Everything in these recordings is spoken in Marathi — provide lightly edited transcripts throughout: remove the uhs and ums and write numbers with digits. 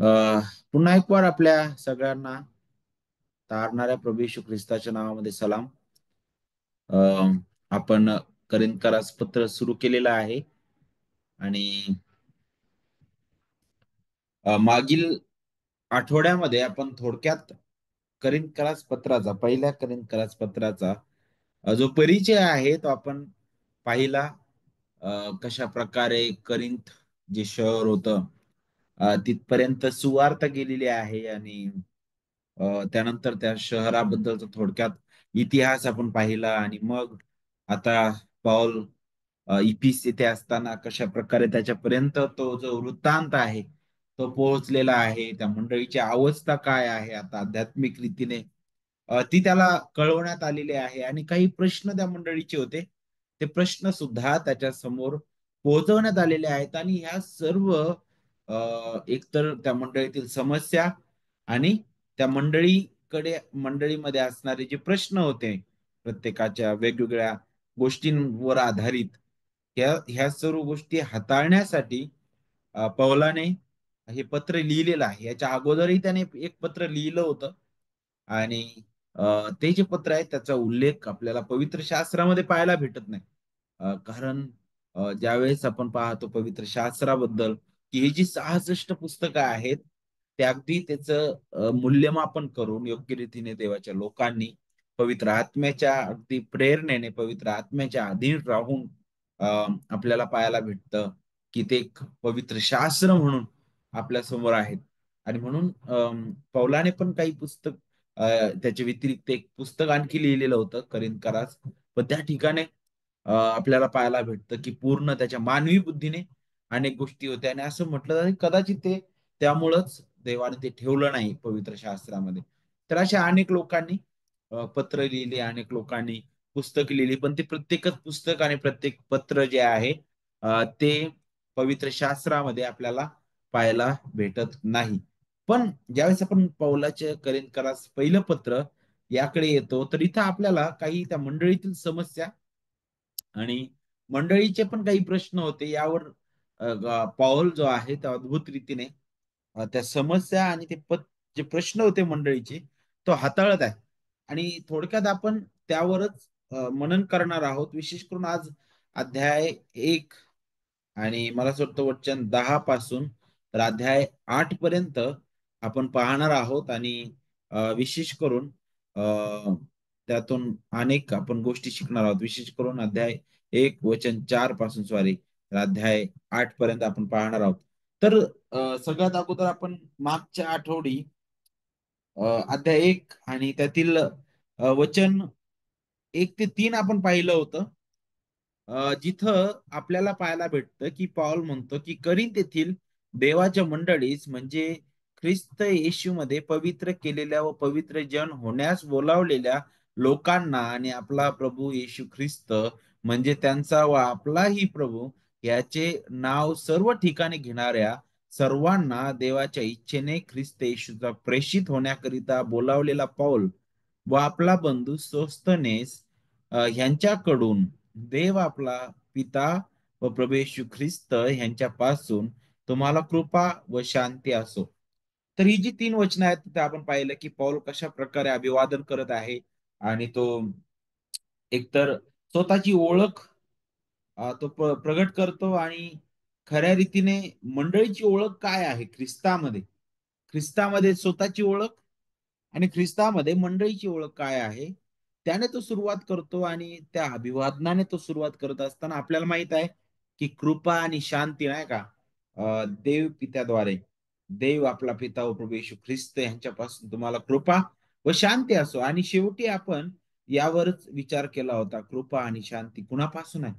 अ, पुन्हा एक वार आपल्या सगळ्यांना तारणाऱ्या प्रभू येशू ख्रिस्ताच्या नावामध्ये सलाम. अ, आपण करिंथकरास पत्र सुरू केलेलं आहे आणि मागील आठवड्यामध्ये आपण थोडक्यात करिंथकरास पत्राचा पहिल्या करिंथकरास पत्राचा जो परिचय आहे तो आपण पाहिला. कशा प्रकारे करिंथ जे शहर होतं तिथपर्यंत सुवार्ता गेलेली आहे आणि त्यानंतर त्या शहराबद्दलचा थोडक्यात इतिहास आपण पाहिला आणि मग आता पौल इपिस येथे असताना कशा प्रकारे त्याच्यापर्यंत तो जो वृत्तांत आहे तो पोहोचलेला आहे. त्या मंडळीची अवस्था काय आहे आता आध्यात्मिक रीतीने ती त्याला कळवण्यात आलेली आहे आणि काही प्रश्न त्या मंडळीचे होते. ते प्रश्न सुद्धा त्याच्या समोर पोहोचवण्यात आलेले आहेत आणि ह्या सर्व एकतर त्या मंडळीतील समस्या आणि त्या मंडळीमध्ये असणारे जे प्रश्न होते प्रत्येकाच्या वेगवेगळ्या गोष्टींवर आधारित ह्या सर्व गोष्टी हाताळण्यासाठी पौलाने हे पत्र लिहिलेलं आहे. याच्या अगोदरही त्याने एक पत्र लिहिलं होतं आणि ते जे पत्र आहे त्याचा उल्लेख आपल्याला पवित्र शास्त्रामध्ये पाहायला भेटत नाही. कारण ज्यावेळेस आपण पाहतो पवित्र शास्त्राबद्दल की ही जी 66 पुस्तकं आहेत ते अगदी त्याचं मूल्यमापन करून योग्य रीतीने देवाच्या लोकांनी पवित्र आत्म्याच्या अगदी प्रेरणेने पवित्र आत्म्याच्या अधीन राहून अ, आपल्याला पाहायला भेटतं की ते एक पवित्र शास्त्र म्हणून आपल्या समोर आहेत. आणि म्हणून पौलाने पण काही पुस्तक त्याच्या व्यतिरिक्त एक पुस्तक आणखी लिहिलेलं होतं करिंथकरास. पण त्या ठिकाणी आपल्याला पाहायला भेटतं की पूर्ण त्याच्या मानवी बुद्धीने अनेक गोष्टी होत्या आणि असं म्हटलं जातं की कदाचित ते त्यामुळंच देवाने ते ठेवलं नाही पवित्र शास्त्रामध्ये. तर अशा अनेक लोकांनी पत्र लिहिली, अनेक लोकांनी पुस्तक लिहिली, पण ते प्रत्येकच पुस्तक आणि प्रत्येक पत्र जे आहे ते पवित्र शास्त्रामध्ये आपल्याला पाहायला भेटत नाही. पण ज्यावेळेस आपण पौलाच्या करिंथकरास पहिलं पत्र याकडे येतो, तर इथं आपल्याला काही त्या मंडळीतील समस्या आणि मंडळीचे पण काही प्रश्न होते यावर पौल जो आहे त्या अद्भुत रीतीने त्या समस्या आणि जे प्रश्न होते मंडळीचे तो हाताळत आहे आणि थोडक्यात आपण त्यावरच मनन करणार आहोत. विशेष करून आज अध्याय 1 आणि मला असं वाटतं वचन 10 पासून तर अध्याय 8 पर्यंत आपण पाहणार आहोत आणि विशेष करून त्यातून अनेक आपण गोष्टी शिकणार आहोत. विशेष करून अध्याय 1 वचन 4 पासून सॉरी तर अध्याय 8 पर्यंत आपण पाहणार आहोत. तर सगळ्यात अगोदर आपण मागच्या आठवडी अध्याय 1 आणि त्यातील वचन 1 ते 3 आपण पाहिलं होतं. जिथं आपल्याला पाहायला भेटतं की पौल म्हणतो की करिंथ येथील देवाच्या मंडळीस म्हणजे ख्रिस्त येशूमध्ये पवित्र केलेल्या व पवित्र जन होण्यास बोलावलेल्या लोकांना आणि आपला प्रभू येशू ख्रिस्त म्हणजे त्यांचा व आपलाही प्रभू याचे नाव सर्व ठिकाणी घेणाऱ्या सर्वांना देवाच्या इच्छेने ख्रिस्त येशूचा प्रेषित होण्याकरिता बोलावलेला पौल व आपला बंधू सोस्थनेस ह्यांच्याकडून देव आपला पिता व प्रभू येशू ख्रिस्त ह्यांच्यापासून तुम्हाला कृपा व शांती असो. तर ही जी 3 वचनं आहेत तिथे आपण पाहिलं की पौल कशा प्रकारे अभिवादन करत आहे आणि तो एकतर स्वतःची ओळख तो प्रगट करतो आणि खऱ्या रीतीने मंडळीची ओळख काय आहे ख्रिस्तामध्ये स्वतःची ओळख आणि ख्रिस्तामध्ये मंडळीची ओळख काय आहे त्याने तो सुरुवात करतो आणि त्या अभिवादनाने तो सुरुवात करत असताना आपल्याला माहित आहे की कृपा आणि शांती नाही का देव पित्याद्वारे देव आपला पिता व प्रभू येशू ख्रिस्त यांच्यापासून तुम्हाला कृपा व शांती असो आणि शेवटी आपण यावरच विचार केला होता कृपा आणि शांती कुणापासून आहे.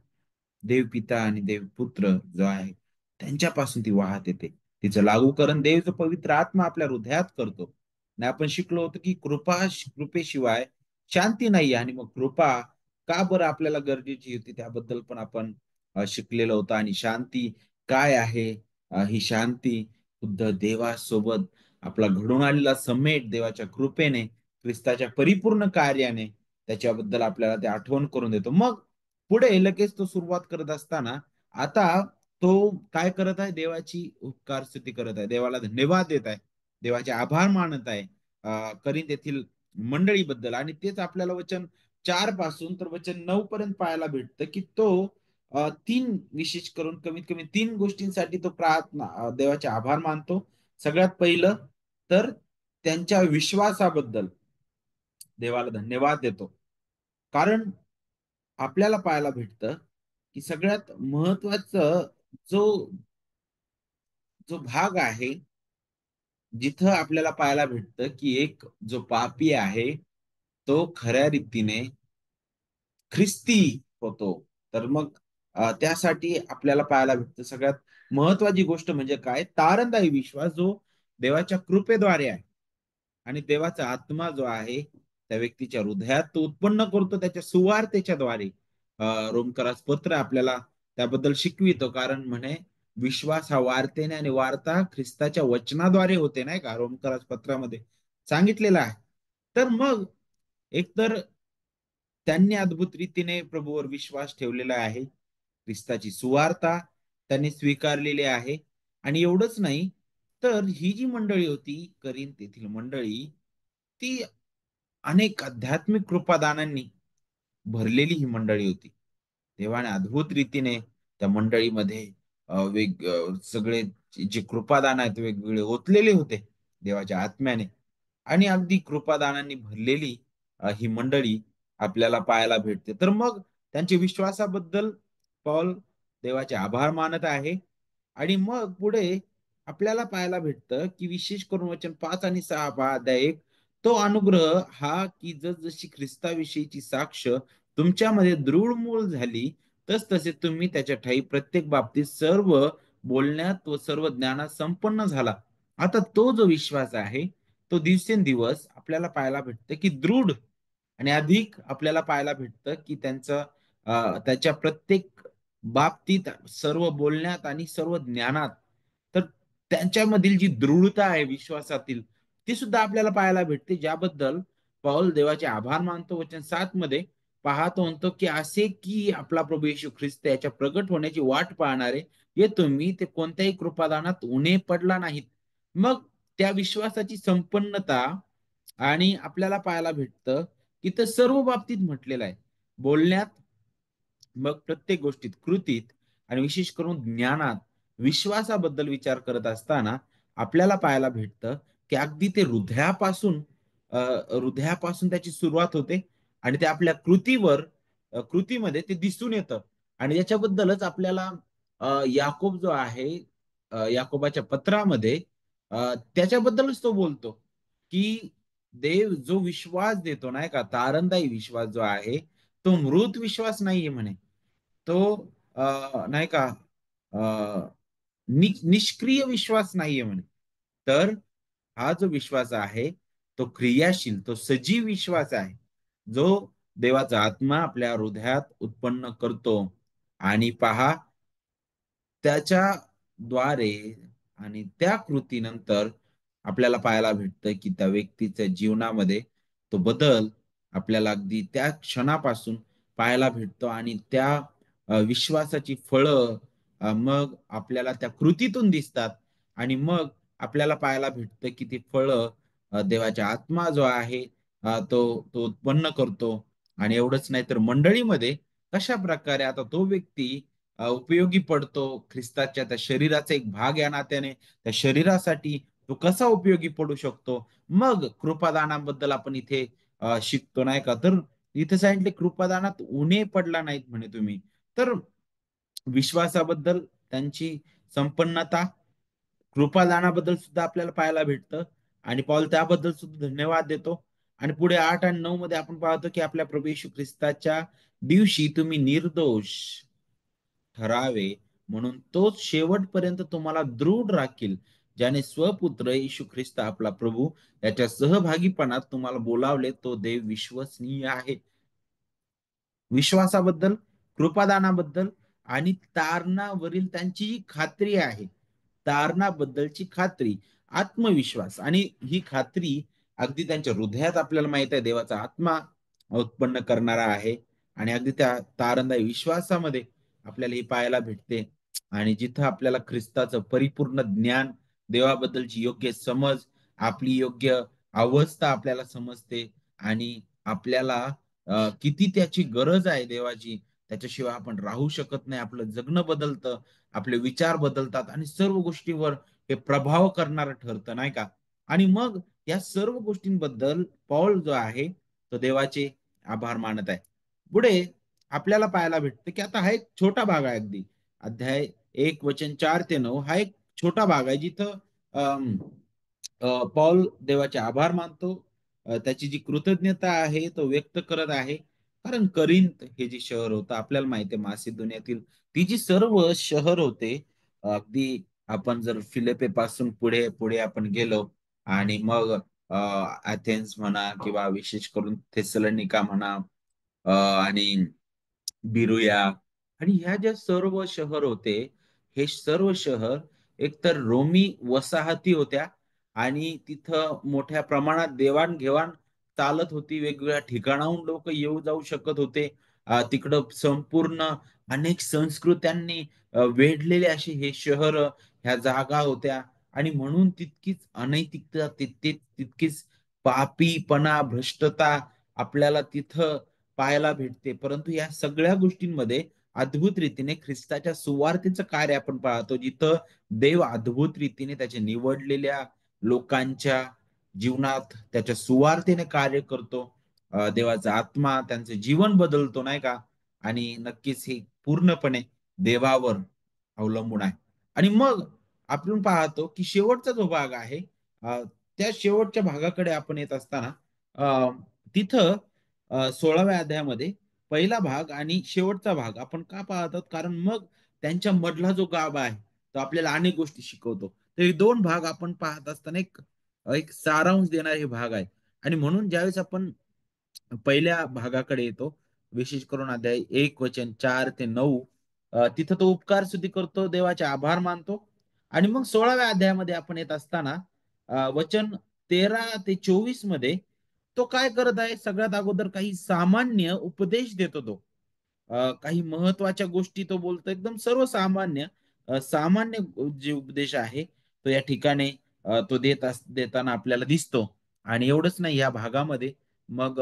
देव पिता आणि देव पुत्र जो आहे त्यांच्यापासून ती वाहत येते. तिचं लागूकरण देवचं पवित्र आत्मा आपल्या हृदयात करतो. आणि आपण शिकलो होतो की कृपेशिवाय शांती नाही आणि मग कृपा का बरं आपल्याला गरजेची होती त्याबद्दल पण आपण शिकलेलं होतं आणि शांती काय आहे. ही शांती खुद्द देवासोबत आपला घडून आलेला समेट देवाच्या कृपेने ख्रिस्ताच्या परिपूर्ण कार्याने त्याच्याबद्दल आपल्याला ते आठवण करून देतो. मग पुढे लगेच तो सुरुवात करत असताना आता तो काय करत आहे? देवाची उपकार स्तुती करत आहे. देवाला धन्यवाद देत आहे. देवाचे आभार मानत आहे. करिंथ येथील मंडळीबद्दल आणि तेच आपल्याला वचन 4 पासून तर वचन 9 पर्यंत पाहायला भेटतं, की तो 3 विशेष करून कमीत कमी 3 गोष्टींसाठी तो प्रार्थना देवाचे आभार मानतो. सगळ्यात पहिलं तर त्यांच्या विश्वासाबद्दल देवाला धन्यवाद देतो. कारण आपल्याला पाहायला भेटतं, की सगळ्यात महत्वाचं जो जो भाग आहे, जिथं आपल्याला पाहायला भेटतं, की एक जो पापी आहे, तो खऱ्या रीतीने ख्रिस्ती होतो. तर मग त्यासाठी आपल्याला पाहायला भेटतं सगळ्यात महत्वाची गोष्ट म्हणजे काय? तारणदायी विश्वास जो देवाच्या कृपेद्वारे आहे. आणि देवाचा आत्मा जो आहे त्या व्यक्तीच्या हृदयात तो उत्पन्न करतो त्याच्या सुवार्तेच्या द्वारे. रोमकरास पत्र आपल्याला त्याबद्दल शिकवितो कारण म्हणे विश्वास हा वार्तेने आणि वार्ता ख्रिस्ताच्या वचनाद्वारे होते नाही का रोमकरास पत्रामध्ये सांगितलेलं आहे. तर मग एकतर त्यांनी अद्भुत रीतीने प्रभूवर विश्वास ठेवलेला आहे. ख्रिस्ताची सुवार्ता त्यांनी स्वीकारलेली आहे. आणि एवढंच नाही, तर ही जी मंडळी होती, करिंथ येथील मंडळी, ती अनेक आध्यात्मिक कृपादानांनी भरलेली ही मंडळी होती. देवाने अद्भुत रीतीने त्या मंडळीमध्ये सगळे जे कृपादान आहेत वेगवेगळे ओतलेले होते देवाच्या आत्म्याने. आणि अगदी कृपादानांनी भरलेली ही मंडळी आपल्याला पाहायला भेटते. तर मग त्यांच्या विश्वासाबद्दल पौल देवाचे आभार मानत आहे. आणि मग पुढे आपल्याला पाहायला भेटतं, की विशेष करून वचन 5 आणि 6 पहा अध्याय 1, तो अनुग्रह हा की जसजशी ख्रिस्ताविषयीची साक्ष तुमच्यामध्ये दृढ मूळ झाली, तसतसे तुम्ही त्याच्या ठायी प्रत्येक बाबतीत सर्व बोलण्यात व सर्व ज्ञानात संपन्न झाला. आता तो जो विश्वास आहे, तो दिवसेंदिवस आपल्याला पाहायला भेटतं, की दृढ आणि अधिक आपल्याला पाहायला भेटतं, की त्याच्या प्रत्येक बाबतीत सर्व बोलण्यात आणि सर्व ज्ञानात तर त्यांच्यामधील जी दृढता आहे विश्वासातील ती सुद्धा आपल्याला पाहायला भेटते. ज्याबद्दल पौल देवाचे आभार मानतो वचन 7 मध्ये पाहतो म्हणतो, की असे की आपला प्रभू येशू ख्रिस्त याच्या प्रगट होण्याची वाट पाहणारे येतो मी ते कोणत्याही कृपादानात उणे पडला नाहीत. मग त्या विश्वासाची संपन्नता आणि आपल्याला पाहायला भेटतं, की ते सर्व बाबतीत म्हटलेलं आहे. बोलण्यात, मग प्रत्येक गोष्टीत, कृतीत आणि विशेष करून ज्ञानात, विश्वासाबद्दल विचार करत असताना आपल्याला पाहायला भेटतं, की अगदी ते हृदयापासून त्याची सुरुवात होते आणि ते आपल्या कृतीमध्ये ते दिसून येतं. आणि याच्याबद्दलच आपल्याला याकोब जो आहे याकोबाच्या पत्रामध्ये त्याच्याबद्दलच तो बोलतो, की देव जो विश्वास देतो नाही का, तारणदायी विश्वास जो आहे, तो मृत विश्वास नाहीये म्हणे. तो नाही का निष्क्रिय विश्वास नाहीये म्हणे. तर हा जो विश्वास आहे तो क्रियाशील, तो सजीव विश्वास आहे, जो देवाचा आत्मा आपल्या हृदयात उत्पन्न करतो. आणि पहा त्याच्या द्वारे आणि त्या कृतीनंतर आपल्याला पाहायला भेटतं की त्या व्यक्तीच्या जीवनामध्ये तो बदल आपल्याला अगदी त्या क्षणापासून पाहायला भेटतो. आणि त्या विश्वासाची फळं मग आपल्याला त्या कृतीतून दिसतात. आणि मग आपल्याला पाहायला भेटतं की ती फळं देवाच्या आत्मा जो आहे तो तो उत्पन्न करतो. आणि एवढंच नाही तर मंडळीमध्ये कशा प्रकारे आता तो व्यक्ती उपयोगी पडतो, ख्रिस्ताच्या त्या शरीराचा एक भाग या नात्याने त्या शरीरासाठी तो कसा उपयोगी पडू शकतो. मग कृपादानाबद्दल आपण इथे शिकतो नाही का, तर इथे सांगितले कृपादानात उणे पडला नाहीत म्हणे तुम्ही. तर विश्वासाबद्दल त्यांची संपन्नता, कृपादानाबद्दल सुद्धा आपल्याला पाहायला भेटतं. आणि पौल त्याबद्दल सुद्धा धन्यवाद देतो. आणि पुढे 8 आणि 9 मध्ये आपण पाहतो की आपल्या प्रभू येशू ख्रिस्ताच्या दिवशी तुम्ही निर्दोष ठरावे म्हणून तोच शेवटपर्यंत तुम्हाला दृढ राखील, ज्याने स्वपुत्र येशू ख्रिस्त आपला प्रभू याच्या सहभागीपणात तुम्हाला बोलावले. तो देव विश्वसनीय आहे. विश्वासाबद्दल, कृपादानाबद्दल आणि तारणावरील त्यांची जी खात्री आहे, तारणाबद्दलची खात्री, आत्मविश्वास आणि ही खात्री अगदी त्यांच्या हृदयात आपल्याला माहित आहे देवाचा आत्मा उत्पन्न करणारा आहे. आणि अगदी त्या तारणदायी विश्वासामध्ये आपल्याला ही पाहायला भेटते. आणि जिथं आपल्याला ख्रिस्ताचं परिपूर्ण ज्ञान, देवाबद्दलची योग्य समज, आपली योग्य अवस्था आपल्याला समजते आणि आपल्याला किती त्याची गरज आहे देवाची, त्याच्याशिवाय आपण राहू शकत नाही. आपलं जगणं बदलतं, आपले विचार बदलतात आणि सर्व गोष्टीवर हे प्रभाव करणारं ठरतं, नाही का? आणि मग या सर्व गोष्टींबद्दल पौल जो आहे तो देवाचे आभार मानत आहे. पुढे आपल्याला पाहायला भेटतं की आता हा एक छोटा भाग आहे अगदी. अध्याय 1 वचन 4 ते 9 हा एक छोटा भाग आहे जिथं पौल देवाचे आभार मानतो. त्याची जी कृतज्ञता आहे तो व्यक्त करत आहे. कारण करिंथ हे जे शहर होतं आपल्याला माहिती आहे मासिदोनियातील ती जी सर्व शहर होते, अगदी आपण जर फिलिपे पासून पुढे पुढे आपण गेलो आणि मग अथेन्स म्हणा किंवा विशेष करून थेसलोनिका म्हणा, आणि बिरुया आणि ह्या ज्या सर्व शहर होते, हे सर्व शहर एकतर रोमी वसाहती होत्या आणि तिथं मोठ्या प्रमाणात देवाणघेवाण चालत होती. वेगवेगळ्या ठिकाणाहून लोक येऊ जाऊ शकत होते. तिकडं संपूर्ण अनेक संस्कृत्यांनी वेढलेले असे हे शहर, ह्या जागा होत्या आणि म्हणून तितकीच अनैतिकता, तितकीच पापीपणा, भ्रष्टता आपल्याला तिथं पाहायला भेटते. परंतु या सगळ्या गोष्टींमध्ये अद्भुत रीतीने ख्रिस्ताच्या सुवार्तेचं कार्य आपण पाहतो, जिथं देव अद्भुत रीतीने त्याच्या निवडलेल्या लोकांच्या जीवनात त्याच्या सुवार्तेने कार्य करतो. देवाचा आत्मा त्यांचं जीवन बदलतो, नाही का? आणि नक्कीच हे पूर्णपणे देवावर अवलंबून आहे. आणि मग आपण पाहतो की शेवटचा जो भाग आहे, त्या शेवटच्या भागाकडे आपण येत असताना तिथं 16व्या अध्यायामध्ये पहिला भाग आणि शेवटचा भाग आपण का पाहतात? कारण मग त्यांच्या मधला जो गाभा आहे तो आपल्याला अनेक गोष्टी शिकवतो. तर हे दोन भाग आपण पाहत असताना एक एक सारांश देणारे हे भाग आहे. आणि म्हणून ज्यावेळेस आपण पहिल्या भागाकडे येतो, विशेष करून अध्याय 1 वचन 4 ते 9, तिथं तो उपकार स्तुती करतो, देवाचे आभार मानतो. आणि मग 16व्या अध्यायामध्ये आपण येत असताना वचन 13 ते 24 मध्ये तो काय करत आहे? सगळ्यात अगोदर काही सामान्य उपदेश देतो तो. काही महत्वाच्या गोष्टी तो बोलतो, एकदम सर्वसामान्य सामान्य जे उपदेश आहे तो या ठिकाणी तो देताना आपल्याला दिसतो. आणि एवढंच नाही, या भागामध्ये मग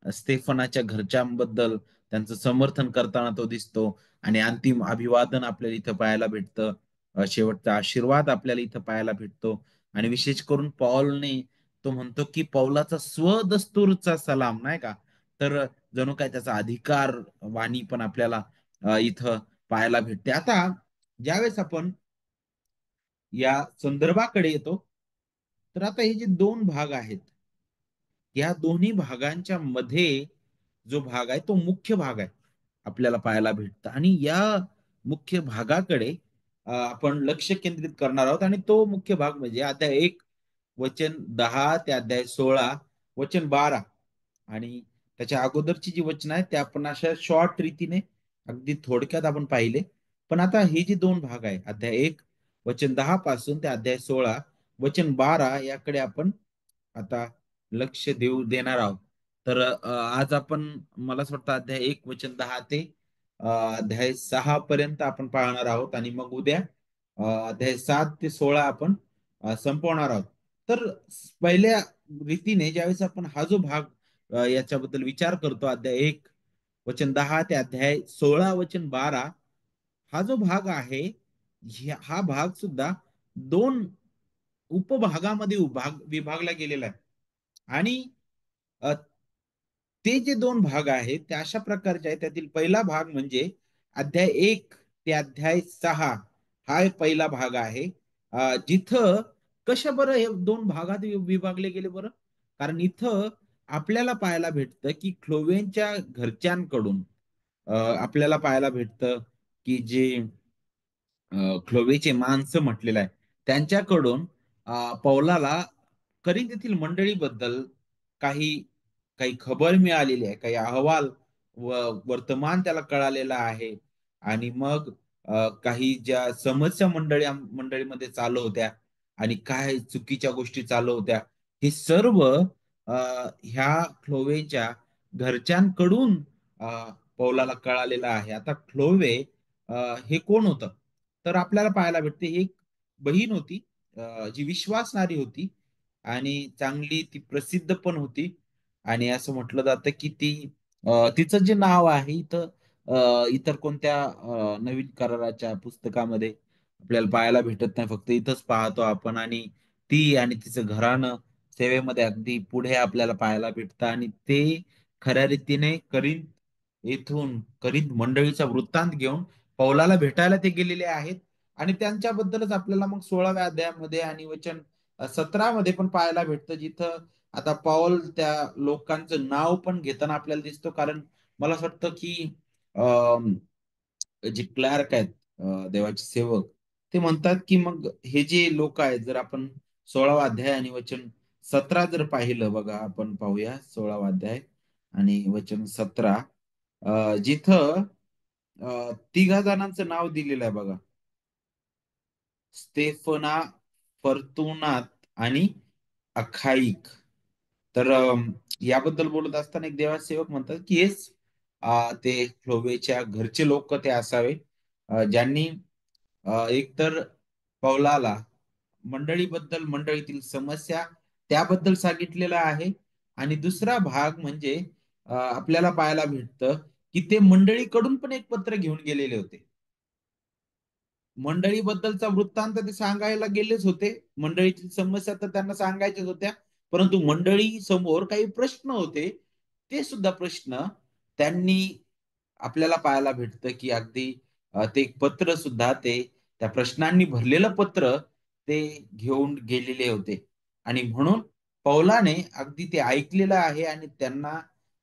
स्टेफनाच्या घरच्यांबद्दल त्यांचं समर्थन करताना तो दिसतो. आणि अंतिम अभिवादन आपल्याला इथं पाहायला भेटतं. शेवटचा आशीर्वाद आपल्याला इथं पाहायला भेटतो. आणि विशेष करून पौलने तो म्हणतो की पौलाचा स्वदस्तूरचा सलाम, नाही का? तर जणू काय त्याचा अधिकार वाणी पण आपल्याला इथं पाहायला भेटते. आता ज्यावेळेस आपण या संदर्भाकडे येतो, तर आता हे जे दोन भाग आहेत, या दोन्ही भागांच्या मध्ये जो भाग आहे तो मुख्य भाग आहे आपल्याला पाहायला भेटतं. आणि या मुख्य भागाकडे आपण लक्ष केंद्रित करणार आहोत. आणि तो मुख्य भाग म्हणजे अध्याय 1 वचन 10 ते अध्याय 16 वचन 12. आणि त्याच्या अगोदरची जी वचन आहेत ते आपण अशा शॉर्ट रीतीने अगदी थोडक्यात आपण पाहिले. पण आता हे जे दोन भाग आहे, अध्याय 1 वचन 10 पासून ते अध्याय 16 वचन 12 याकडे आपण आता लक्ष देणार आहोत. तर आज आपण, मला असं वाटतं, अध्याय 1 वचन 10 ते अध्याय 6 पर्यंत आपण पाहणार आहोत. आणि मग उद्या अध्याय 7 ते 16 आपण संपवणार आहोत. तर पहिल्या रीतीने ज्यावेळेस आपण हा जो भाग याच्याबद्दल विचार करतो, अध्याय 1 वचन 10 ते अध्याय 16 वचन 12, हा जो भाग आहे, हा भाग सुद्धा दोन उपभागामध्ये विभागला गेलेला आहे. आणि अ, ते जे दोन भाग आहेत ते अशा प्रकारचे आहेत. त्यातील पहिला भाग म्हणजे अध्याय 1 ते अध्याय 6, हा एक पहिला भाग आहे. जिथं कशा बरं हे दोन भागात विभागले गेले बरं? कारण इथं आपल्याला पाहायला भेटतं की क्लोवेनच्या घरच्यांकडून आपल्याला पाहायला भेटतं की जे क्लोवेचे माणसं म्हटलेलं आहे, त्यांच्याकडून पौलाला करिंथ मंडळीबद्दल काही काही खबर मिळालेली आहे, काही अहवाल व वर्तमान त्याला कळालेला आहे. आणि मग काही ज्या समस्या मंडळीमध्ये चालू होत्या आणि काय चुकीच्या गोष्टी चालू होत्या, हे सर्व ह्या क्लोवेच्या घरच्यांकडून पौलाला कळालेलं आहे. आता क्लोवे हे कोण होतं? तर आपल्याला पाहायला भेटते ही एक बहीण होती, जी विश्वासणारी होती आणि चांगली ती प्रसिद्ध पण होती. आणि असं म्हटलं जातं की तिचं जे नाव आहे इथं इतर कोणत्या नवीन कराराच्या पुस्तकामध्ये आपल्याला पाहायला भेटत नाही. फक्त इथंच पाहतो आपण. आणि ती आणि तिचं घराणं सेवेमध्ये अगदी पुढे आपल्याला पाहायला भेटतं. आणि ते खऱ्या रीतीने करिंथ मंडळीचा वृत्तांत घेऊन पौलाला भेटायला ते गेलेले आहेत. आणि त्यांच्याबद्दलच आपल्याला मग 16व्या अध्यायामध्ये आणि वचन 17 मध्ये पण पाहायला भेटतं, जिथं आता पौल त्या लोकांचं नाव पण घेताना आपल्याला दिसतो. कारण मला असं वाटतं की अं, जे क्लार्क आहेत, देवाचे सेवक, ते म्हणतात की मग हे जे लोक आहेत, जर आपण 16वा अध्याय आणि वचन 17 जर पाहिलं, बघा आपण पाहूया 16वा अध्याय आणि वचन 17, जिथं तिघा जणांचं नाव दिलेलं आहे बघा. स्तेफना, फर्तुनात आणि अखाईक. तर याबद्दल बोलत असताना एक देवासेवक म्हणतात की हेच ते फ्लोवेच्या घरचे लोक ते असावे, ज्यांनी एकतर पौलाला मंडळीबद्दल, मंडळीतील समस्या त्याबद्दल सांगितलेला आहे. आणि दुसरा भाग म्हणजे आपल्याला पाहायला भेटतं की ते मंडळीकडून पण एक पत्र घेऊन गेलेले होते. मंडळीबद्दलचा वृत्तांत ते सांगायला गेलेच होते. मंडळीची समस्या तर त्यांना सांगायच्याच होत्या. परंतु मंडळी समोर काही प्रश्न होते. ते सुद्धा प्रश्न त्यांनी आपल्याला पाहायला भेटतं की अगदी ते एक पत्र सुद्धा ते त्या प्रश्नांनी भरलेलं पत्र ते घेऊन गेलेले होते. आणि म्हणून पौलाने अगदी ते ऐकलेलं आहे आणि त्यांना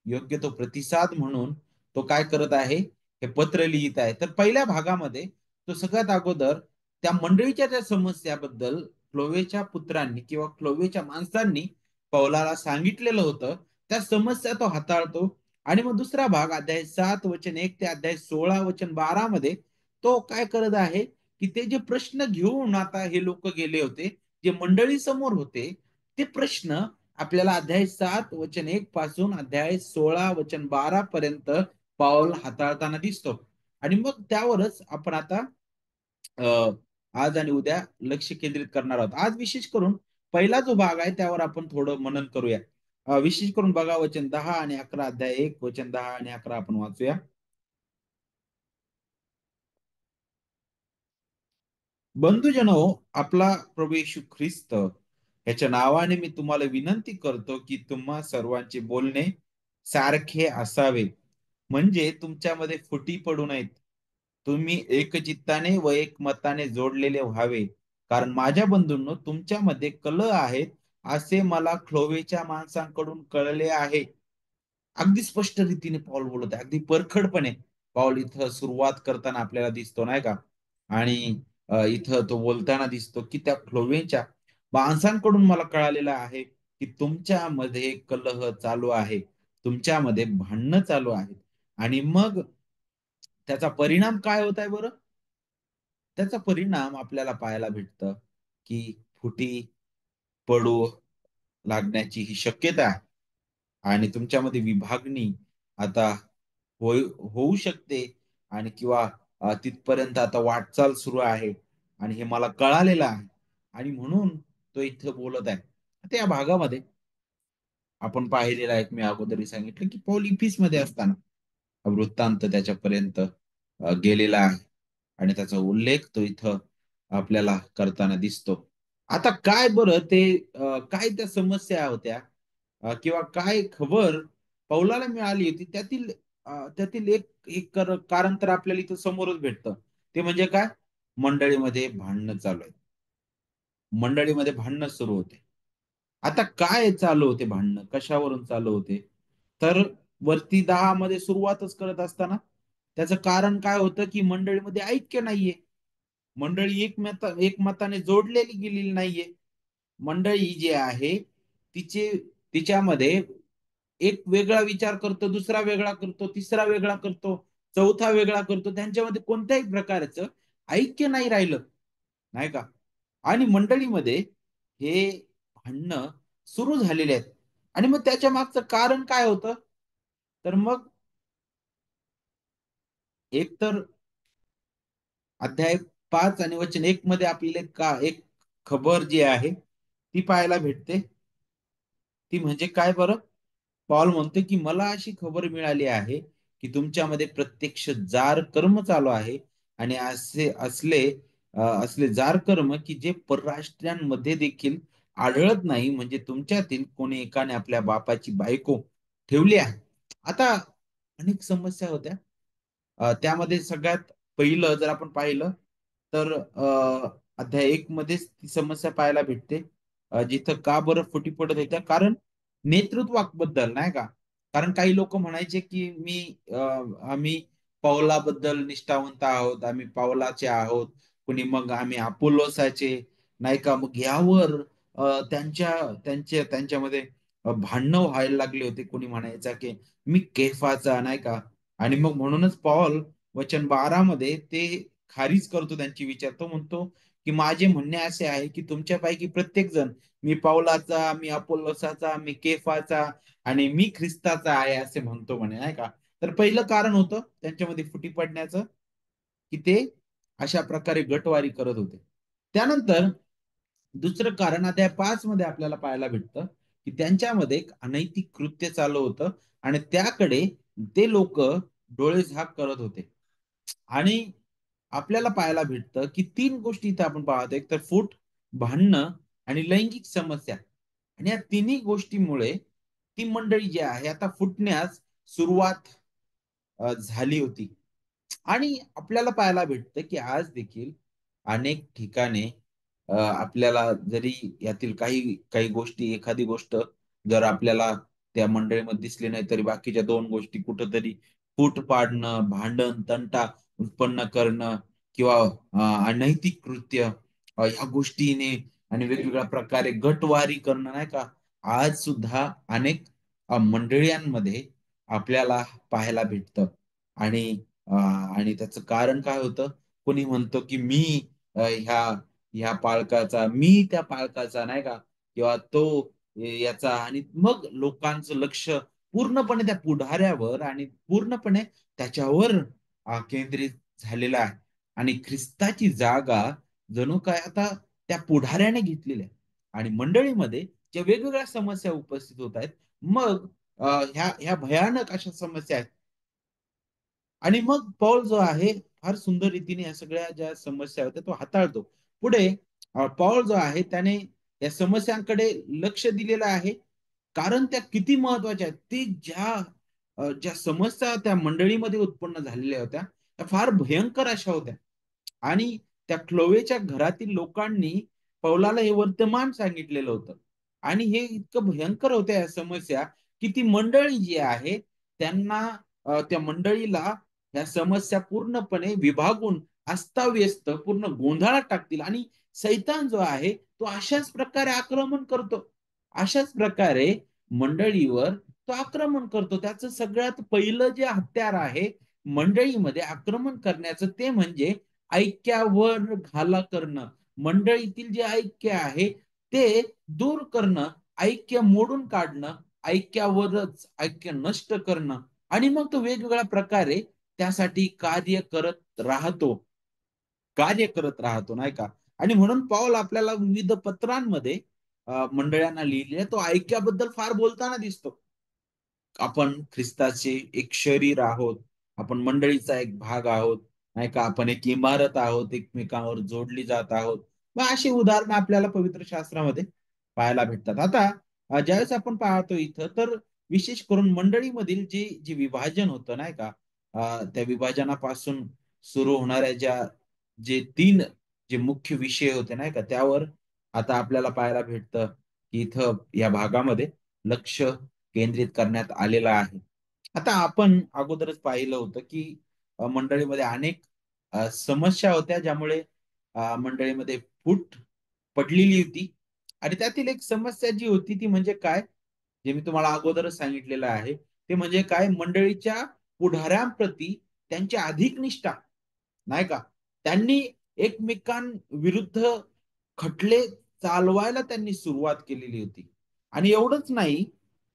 योग्य तो प्रतिसाद म्हणून तो काय करत आहे, हे पत्र लिहित आहे. तर पहिल्या भागामध्ये तो सगळ्यात अगोदर त्या मंडळीच्या त्या समस्याबद्दल क्लोवेच्या पुत्रांनी किंवा क्लोवेच्या माणसांनी पौलाला सांगितलेलं होतं. त्या समस्या तो हाताळतो. आणि मग दुसरा भाग अध्याय 7 वचन 1 ते अध्याय 16 वचन 12 मध्ये तो काय करत आहे की ते जे प्रश्न घेऊन आता हे लोक गेले होते, जे मंडळी समोर होते, ते प्रश्न आपल्याला अध्याय 7 वचन 1 पासून अध्याय 16 वचन 12 पर्यंत पाऊल हाताळताना दिसतो. आणि मग त्यावरच आपण आता अ, आज आणि उद्या लक्ष केंद्रित करणार आहोत. आज विशेष करून पहिला जो भाग आहे त्यावर आपण थोडं मनन करूया. विशेष करून बघा वचन 10 आणि 11, अध्याय 1 वचन 10 आणि 11 आपण वाचूया. बंधुजन हो, आपला प्रभू येशू ख्रिस्त याच्या नावाने मी तुम्हाला विनंती करतो की तुम्हा सर्वांचे बोलणे सारखे असावे, म्हणजे तुमच्यामध्ये फुटी पडू नयेत. तुम्ही एकचित्ताने व एकमताने जोडलेले व्हावे. कारण माझ्या बंधूंनो, तुमच्यामध्ये कलह आहेत असे मला क्लोवेच्या माणसांकडून कळले आहे. अगदी स्पष्ट रीतीने पाऊल बोलत आहे, अगदी परखडपणे पाऊल इथं सुरुवात करताना आपल्याला दिसतो, नाही का? आणि इथं तो बोलताना दिसतो की त्या फ्लोवेंच्या माणसांकडून मला कळालेलं आहे की तुमच्यामध्ये कलह चालू आहे, तुमच्यामध्ये भांडणं चालू आहेत. आणि मग त्याचा परिणाम काय होत आहे बरं? त्याचा परिणाम आपल्याला पाहायला भेटतं की फुटी पडू लागण्याची ही शक्यता आहे. आणि तुमच्यामध्ये विभागणी आता होऊ शकते. आणि किंवा तिथपर्यंत आता वाटचाल सुरू आहे. आणि हे मला कळालेलं आहे. आणि म्हणून तो इथं बोलत आहे. आता या भागामध्ये आपण पाहिलेलं आहे, मी अगोदरही सांगितलं की पौल मध्ये असताना वृत्तांत त्याच्यापर्यंत गेलेला आहे. आणि त्याचा उल्लेख तो इथं आपल्याला करताना दिसतो. आता काय बरं ते काय त्या समस्या होत्या, किंवा काय खबर पौलाला मिळाली होती, त्यातील एक एक कारण तर आपल्याला इथं समोरच भेटतं. ते म्हणजे काय? मंडळीमध्ये भांडणं चालू आहे. मंडळीमध्ये भांडणं सुरू होते. आता काय चालू होते भांडणं? कशावरून चालू होते? तर वरती 10 मध्ये सुरुवातच करत असताना त्याचं कारण काय होतं की मंडळीमध्ये ऐक्य नाहीये. मंडळी एकमताने जोडलेली गेलेली नाहीये. मंडळी जी आहे तिचे तिच्यामध्ये एक वेगळा विचार करतो, दुसरा वेगळा करतो, तिसरा वेगळा करतो, चौथा वेगळा करतो. त्यांच्यामध्ये कोणत्याही प्रकारचं ऐक्य नाही राहिलं, नाही का? आणि मंडळीमध्ये हे भांडणं सुरू झालेले आहेत. आणि मग त्याच्या मागचं कारण काय होतं? तर मग एकतर अध्याय 5 आणि वचन 1 मध्ये आपल्याला एक खबर जी आहे ती पाहायला भेटते. ती म्हणजे काय बरं? पॉल म्हणतो की मला अशी खबर मिळाली आहे की तुमच्यामध्ये प्रत्यक्ष जार कर्म चालू आहे आणि असले जार कर्म की जे परराष्ट्रीयांमध्ये देखील आढळत नाही. म्हणजे तुमच्यातील कोणी एकाने आपल्या बापाची बायको ठेवली आहे. आता अनेक समस्या होत्या. त्यामध्ये सगळ्यात पहिलं जर आपण पाहिलं तर अध्याय 1 मध्येच ती समस्या पाहायला भेटते. जिथं का बरं फुटी पडत होत्या? कारण नेतृत्वाबद्दल नाही का? कारण काही लोक म्हणायचे की आम्ही पावलाबद्दल निष्ठावंत आहोत, आम्ही पावलाचे आहोत, कुणी मग आम्ही अपोलोसाचे नाही का? मग यावर त्यांच्यामध्ये भांडणं व्हायला लागले होते. कोणी म्हणायचा की मी केफाचा नाही का? आणि मग म्हणूनच पॉल वचन 12 मध्ये ते खारीज करतो त्यांची विचार. तो म्हणतो की माझे म्हणणे असे आहे की तुमच्यापैकी प्रत्येक जण मी पावलाचा, मी अपोलोसाचा, मी केफाचा आणि मी ख्रिस्ताचा आहे असे म्हणतो म्हणे नाही का. तर पहिलं कारण होतं त्यांच्यामध्ये फुटी पडण्याचं की ते अशा प्रकारे गटवारी करत होते. त्यानंतर दुसरं कारण अध्याय 5 मध्ये आपल्याला पाहायला भेटतं की त्यांच्यामध्ये एक अनैतिक कृत्य चालू होतं आणि त्याकडे ते लोक डोळे झाक करत होते. आणि आपल्याला पाहायला भेटतं की 3 गोष्टी इथे आपण पाहतो. एक तर फूट, भांडणं आणि लैंगिक समस्या. आणि या तिन्ही गोष्टीमुळे ती मंडळी जी आहे आता फुटण्यास सुरुवात झाली होती. आणि आपल्याला पाहायला भेटतं की आज देखील अनेक ठिकाणी आपल्याला जरी यातील काही काही गोष्टी, एखादी गोष्ट जर आपल्याला त्या मंडळीमध्ये दिसली नाही, तरी बाकीच्या 2 गोष्टी कुठंतरी फूट पाडणं, भांडण, तंटा उत्पन्न करणं किंवा अनैतिक कृत्य ह्या गोष्टीने आणि वेगवेगळ्या प्रकारे गटवारी करणं नाही का, आज सुद्धा अनेक मंडळींमध्ये आपल्याला पाहायला भेटतं. आणि आणि त्याचं कारण काय होतं? कोणी म्हणतो की मी ह्या ह्या पालकाचा, मी त्या पालकाचा नाही का, किंवा तो याचा. आणि मग लोकांचं लक्ष पूर्णपणे त्या पुढाऱ्यावर आणि पूर्णपणे त्याच्यावर केंद्रित झालेलं आहे. आणि ख्रिस्ताची जागा जणू काय आता त्या पुढाऱ्याने घेतलेली आहे. आणि मंडळीमध्ये ज्या वेगवेगळ्या समस्या उपस्थित होत आहेत, मग ह्या ह्या भयानक अशा समस्या आहेत. आणि मग पौल जो आहे फार सुंदर रीतीने या सगळ्या ज्या समस्या होत्या तो हाताळतो. पुढे पौल जो आहे त्याने या समस्यांकडे लक्ष दिलेलं आहे. कारण त्या किती महत्वाच्या आहेत. ते ज्या समस्या त्या मंडळीमध्ये उत्पन्न झालेल्या होत्या त्या फार भयंकर अशा होत्या. आणि त्या क्लोवेच्या घरातील लोकांनी पौलाला हे वर्तमान सांगितलेलं होतं. आणि हे इतकं भयंकर होत्या या समस्या की ती मंडळी जी आहे त्यांना त्या मंडळीला ह्या समस्या पूर्णपणे विभागून अस्ताव्यस्त पूर्ण गोंधळात टाकतील. आणि सैतान जो आहे तो अशाच प्रकारे आक्रमण करतो. अशाच प्रकारे मंडळीवर तो आक्रमण करतो. त्याचं सगळ्यात पहिलं जे हत्यार आहे मंडळीमध्ये आक्रमण करण्याचं ते म्हणजे ऐक्यावर घाला करणं. मंडळीतील जे ऐक्य आहे ते दूर करणं, ऐक्य मोडून काढणं, ऐक्य नष्ट करणं. आणि मग तो वेगवेगळ्या प्रकारे त्यासाठी कार्य करत राहतो नाही का. आणि म्हणून पौल आपल्याला विविध पत्रांमध्ये मंडळांना लिहिले तो ऐक्याबद्दल फार बोलताना दिसतो. आपण ख्रिस्ताचे एक शरीर आहोत, आपण मंडळीचा एक भाग आहोत नाही का, आपण एक इमारत आहोत, एकमेकांवर जोडली जात आहोत. मग अशी उदाहरणं आपल्याला पवित्र शास्त्रामध्ये पाहायला भेटतात. आता ज्यावेळेस आपण पाहतो इथं तर विशेष करून मंडळीमधील जे विभाजन होतं नाही का, त्या विभाजनापासून सुरू होणाऱ्या जे 3 जे मुख्य विषय होते नाही का, त्यावर आता आपल्याला पाहायला भेटतं की इथं या भागामध्ये लक्ष केंद्रित करण्यात आलेलं आहे. आता आपण अगोदरच पाहिलं होतं की मंडळीमध्ये अनेक समस्या होत्या ज्यामुळे मंडळीमध्ये फूट पडलेली होती. आणि त्यातील एक समस्या जी होती ती म्हणजे काय, जे मी तुम्हाला अगोदरच सांगितलेलं आहे, ते म्हणजे काय, मंडळीच्या पुढाऱ्यांप्रती त्यांची अधिक निष्ठा नाही का. त्यांनी एकमेकांविरुद्ध खटले चालवायला त्यांनी सुरुवात केलेली होती. आणि एवढंच नाही,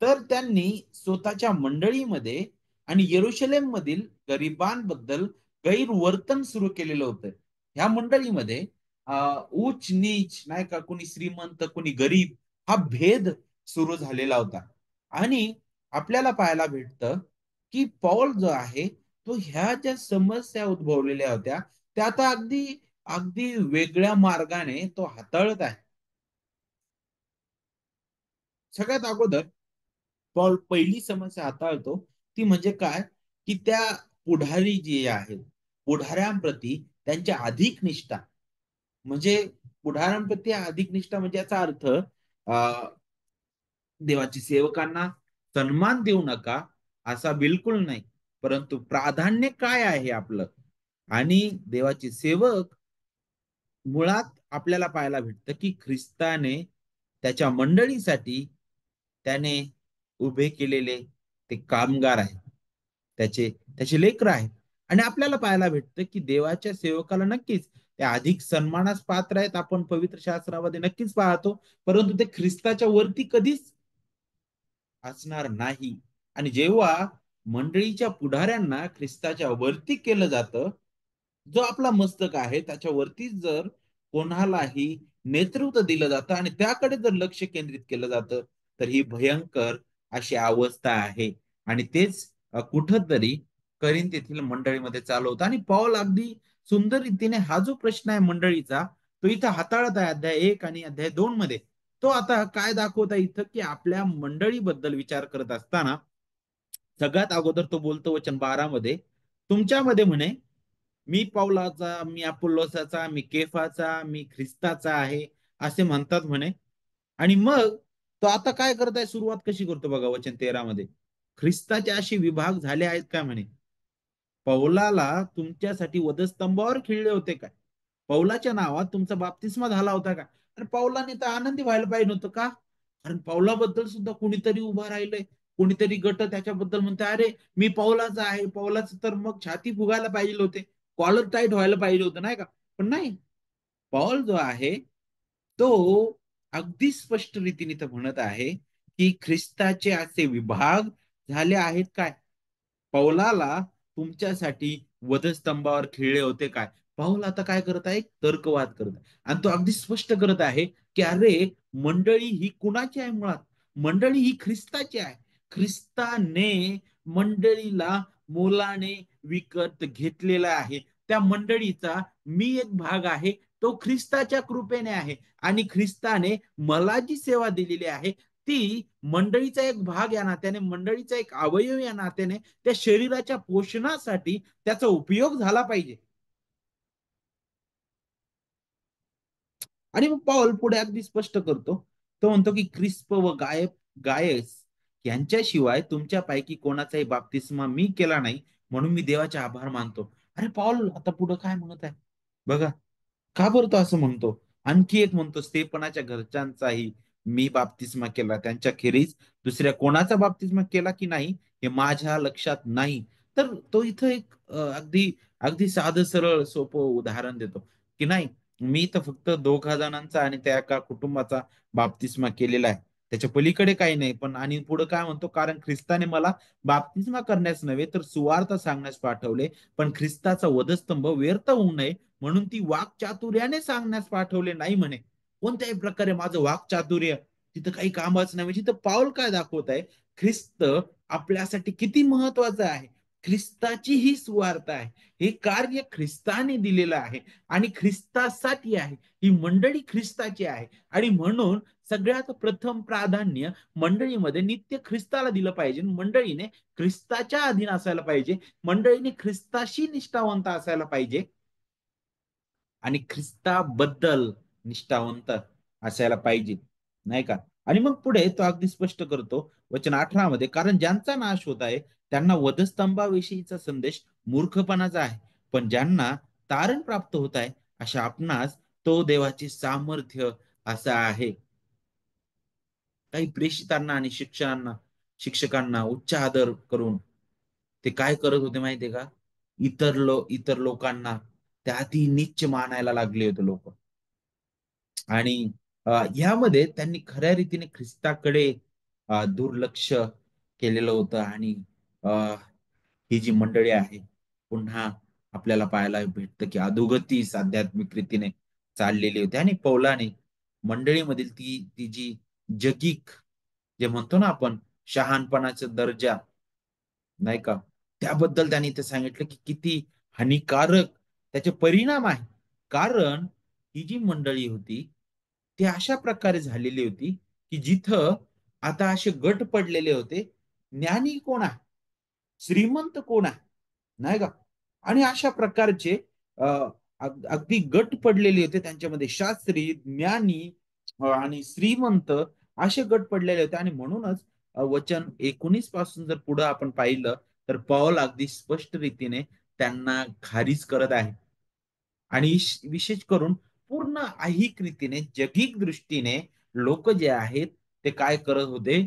तर त्यांनी स्वतःच्या मंडळीमध्ये आणि येरुशलेम मधील गरिबांबद्दल गैरवर्तन सुरू केलेलं होतं. ह्या मंडळीमध्ये उच्च नीच नाही का, कोणी श्रीमंत कोणी गरीब हा भेद सुरू झालेला होता. आणि आपल्याला पाहायला भेटतं की पौल जो आहे तो ह्या ज्या समस्या उद्भवलेल्या होत्या त्या आता अगदी अगदी वेगळ्या मार्गाने तो हाताळत आहे. सगळ्यात अगोदर पॉल पहिली समस्या हाताळतो ती म्हणजे काय, की त्या पुढारी जे आहेत पुढाऱ्यांप्रती त्यांच्या अधिक निष्ठा, म्हणजे पुढाऱ्यांप्रती अधिक निष्ठा म्हणजे याचा अर्थ देवाची सेवकांना सन्मान देऊ नका असा बिलकुल नाही, परंतु प्राधान्य काय आहे आपलं. आणि देवाचे सेवक मुळात आपल्याला पाहायला भेटतं की ख्रिस्ताने त्याच्या मंडळीसाठी त्याने उभे केलेले ते कामगार आहेत, त्याचे त्याचे लेकर आहेत. आणि आपल्याला पाहायला भेटतं की देवाच्या सेवकाला नक्कीच ते अधिक सन्मानास पात्र आहेत, आपण पवित्र शास्त्रामध्ये नक्कीच पाहतो, परंतु ते ख्रिस्ताच्या वरती कधीच असणार नाही. आणि जेव्हा मंडळीच्या पुढाऱ्यांना ख्रिस्ताच्या वरती केलं जातं, जो आपला मस्तक आहे त्याच्यावरती जर कोणालाही नेतृत्व दिलं जातं आणि त्याकडे जर लक्ष केंद्रित केलं जातं, तर ही भयंकर अशी अवस्था आहे. आणि तेच कुठंतरी करिंथ मंडळीमध्ये चालू होतं. आणि पौल अगदी सुंदर रीतीने हा जो प्रश्न आहे मंडळीचा तो इथं हाताळत आहे अध्याय 1 आणि अध्याय 2 मध्ये. तो आता काय दाखवत आहे इथं, की आपल्या मंडळीबद्दल विचार करत असताना सगळ्यात अगोदर तो बोलतो वचन 12 मध्ये, तुमच्यामध्ये म्हणे मी पौलाचा, मी अपुल्लोसाचा, मी केफाचा, मी ख्रिस्ताचा आहे असे म्हणतात म्हणे. आणि मग तो आता काय करत आहे, सुरुवात कशी करतो बघा वचन 13 मध्ये, ख्रिस्ताचे असे विभाग झाले आहेत का म्हणे. पौलाला तुमच्यासाठी वधस्तंभावर खिळले होते काय, पौलाच्या नावात तुमचा बाप्तिस्मा झाला होता का. आणि पौलाने तर आनंदी व्हायला पाहिजे नव्हतं का, कारण पौलाबद्दल सुद्धा कोणीतरी उभा राहिलंय, कोणीतरी गट त्याच्याबद्दल म्हणते अरे मी पौलाचा आहे, पौलाचं तर मग छाती फुगायला पाहिजे होते, कॉलर टाईट व्हायला पाहिजे होतं नाही का. पण नाही, पॉल जो आहे तो अगदी स्पष्ट रीतीने तर म्हणत आहे की ख्रिस्ताचे असे विभाग झाले आहेत काय, पौलाला तुमच्यासाठी वधस्तंभावर खिळले होते काय. पाऊल आता काय करत आहे, तर्कवाद करत आहे. आणि तो अगदी स्पष्ट करत आहे की अरे मंडळी ही कुणाची आहे, मुळात मंडळी ही ख्रिस्ताची आहे. ख्रिस्ताने मंडळीला मोलाने विकत घेतलेला आहे. त्या मंडळीचा मी एक भाग आहे, तो ख्रिस्ताच्या कृपेने आहे. आणि ख्रिस्ताने मला जी सेवा दिलेली आहे ती मंडळीचा एक भाग या नात्याने, मंडळीचा एक अवयव या नात्याने त्या शरीराच्या पोषणासाठी त्याचा उपयोग झाला पाहिजे. आणि मग पॉल पुढे अगदी स्पष्ट करतो, तो म्हणतो की क्रिस्प व गायस यांच्याशिवाय तुमच्यापैकी कोणाचाही बाप्तिस्मा मी केला नाही, म्हणून मी देवाचे आभार मानतो. अरे पॉल आता पुढे काय म्हणत आहे बघा, का बरं तो असं म्हणतो. आणखी एक म्हणतो, स्तेफनाच्या घरच्यांचाही मी बाप्तिस्मा केला, त्यांच्या खेरीज दुसऱ्या कोणाचा बाप्तिस्मा केला की नाही हे माझ्या लक्षात नाही. तर तो इथं एक अगदी अगदी साधं सरळ सोपं उदाहरण देतो की नाही, मी तर फक्त दोघा जणांचा आणि त्या एका कुटुंबाचा बाप्तिस्मा केलेला आहे, त्याच्या पलीकडे काही नाही. पण आणि पुढे काय म्हणतो, कारण ख्रिस्ताने मला बाप्तिस्मा करण्यास नव्हे तर सुवार्थ सांगण्यास पाठवले, पण ख्रिस्ताचा वधस्तंभ व्यर्थ होऊ नये म्हणून ती वाक्चातुर्याने सांगण्यास पाठवले नाही म्हणे. कोणत्याही प्रकारे माझं वाक्चातुर्य तिथं काही कामच नाही. म्हणजे तिथं पाऊल काय दाखवत आहे, ख्रिस्त आपल्यासाठी किती महत्वाचं आहे. ख्रिस्ताची ही सुवार्थ आहे, हे कार्य ख्रिस्ताने दिलेलं आहे आणि ख्रिस्तासाठी आहे. ही मंडळी ख्रिस्ताची आहे आणि म्हणून सगळ्यात प्रथम प्राधान्य मंडळीमध्ये नित्य ख्रिस्ताला दिलं पाहिजे. मंडळीने ख्रिस्ताच्या अधीन असायला पाहिजे, मंडळीने ख्रिस्ताशी निष्ठावंत असायला पाहिजे आणि ख्रिस्ताबद्दल निष्ठावंत असायला पाहिजे, नाही का. आणि मग पुढे तो अगदी स्पष्ट करतो वचन 18 मध्ये, कारण ज्यांचा नाश होत आहे त्यांना वधस्तंभाविषयीचा संदेश मूर्खपणाचा आहे, पण ज्यांना तारण प्राप्त होत आहे अशा आपणास तो देवाचे सामर्थ्य असा आहे. काही प्रेषितांना आणि शिक्षकांना उच्च आदर करून ते काय करत होते माहितीये का, इतर लोकांना त्यातही नीच मानायला लागले होते लोक. आणि यामध्ये त्यांनी खऱ्या रीतीने ख्रिस्ताकडे दुर्लक्ष केलेलं होतं. आणि अ, ही जी मंडळी आहे पुन्हा आपल्याला पाहायला भेटतं की अधोगतीस आध्यात्मिक रीतीने चाललेली होती आणि पौलाने मंडळीमधील ती जी जगिक जे म्हणतो ना आपण शहाणपणाचा दर्जा नाही का त्याबद्दल त्यांनी इथे सांगितलं की किती हानिकारक त्याचे परिणाम आहे. कारण ही जी मंडळी होती ती अशा प्रकारे झालेली होती की जिथं आता असे गट पडलेले होते. ज्ञानी कोण आहे, श्रीमंत कोण आहे, नाही का? आणि अशा प्रकारचे अ, अगदी गट पडलेले होते त्यांच्यामध्ये शास्त्री, ज्ञानी आणि श्रीमंत असे गट पडलेले होते. आणि म्हणूनच वचन 19 पासून जर पुढे आपण पाहिलं तर पौल अगदी स्पष्ट रीतीने त्यांना खारीज करत आहे. आणि विशेष करून पूर्ण ऐहिक रीतीने जगिक दृष्टीने लोक जे आहेत ते काय करत होते,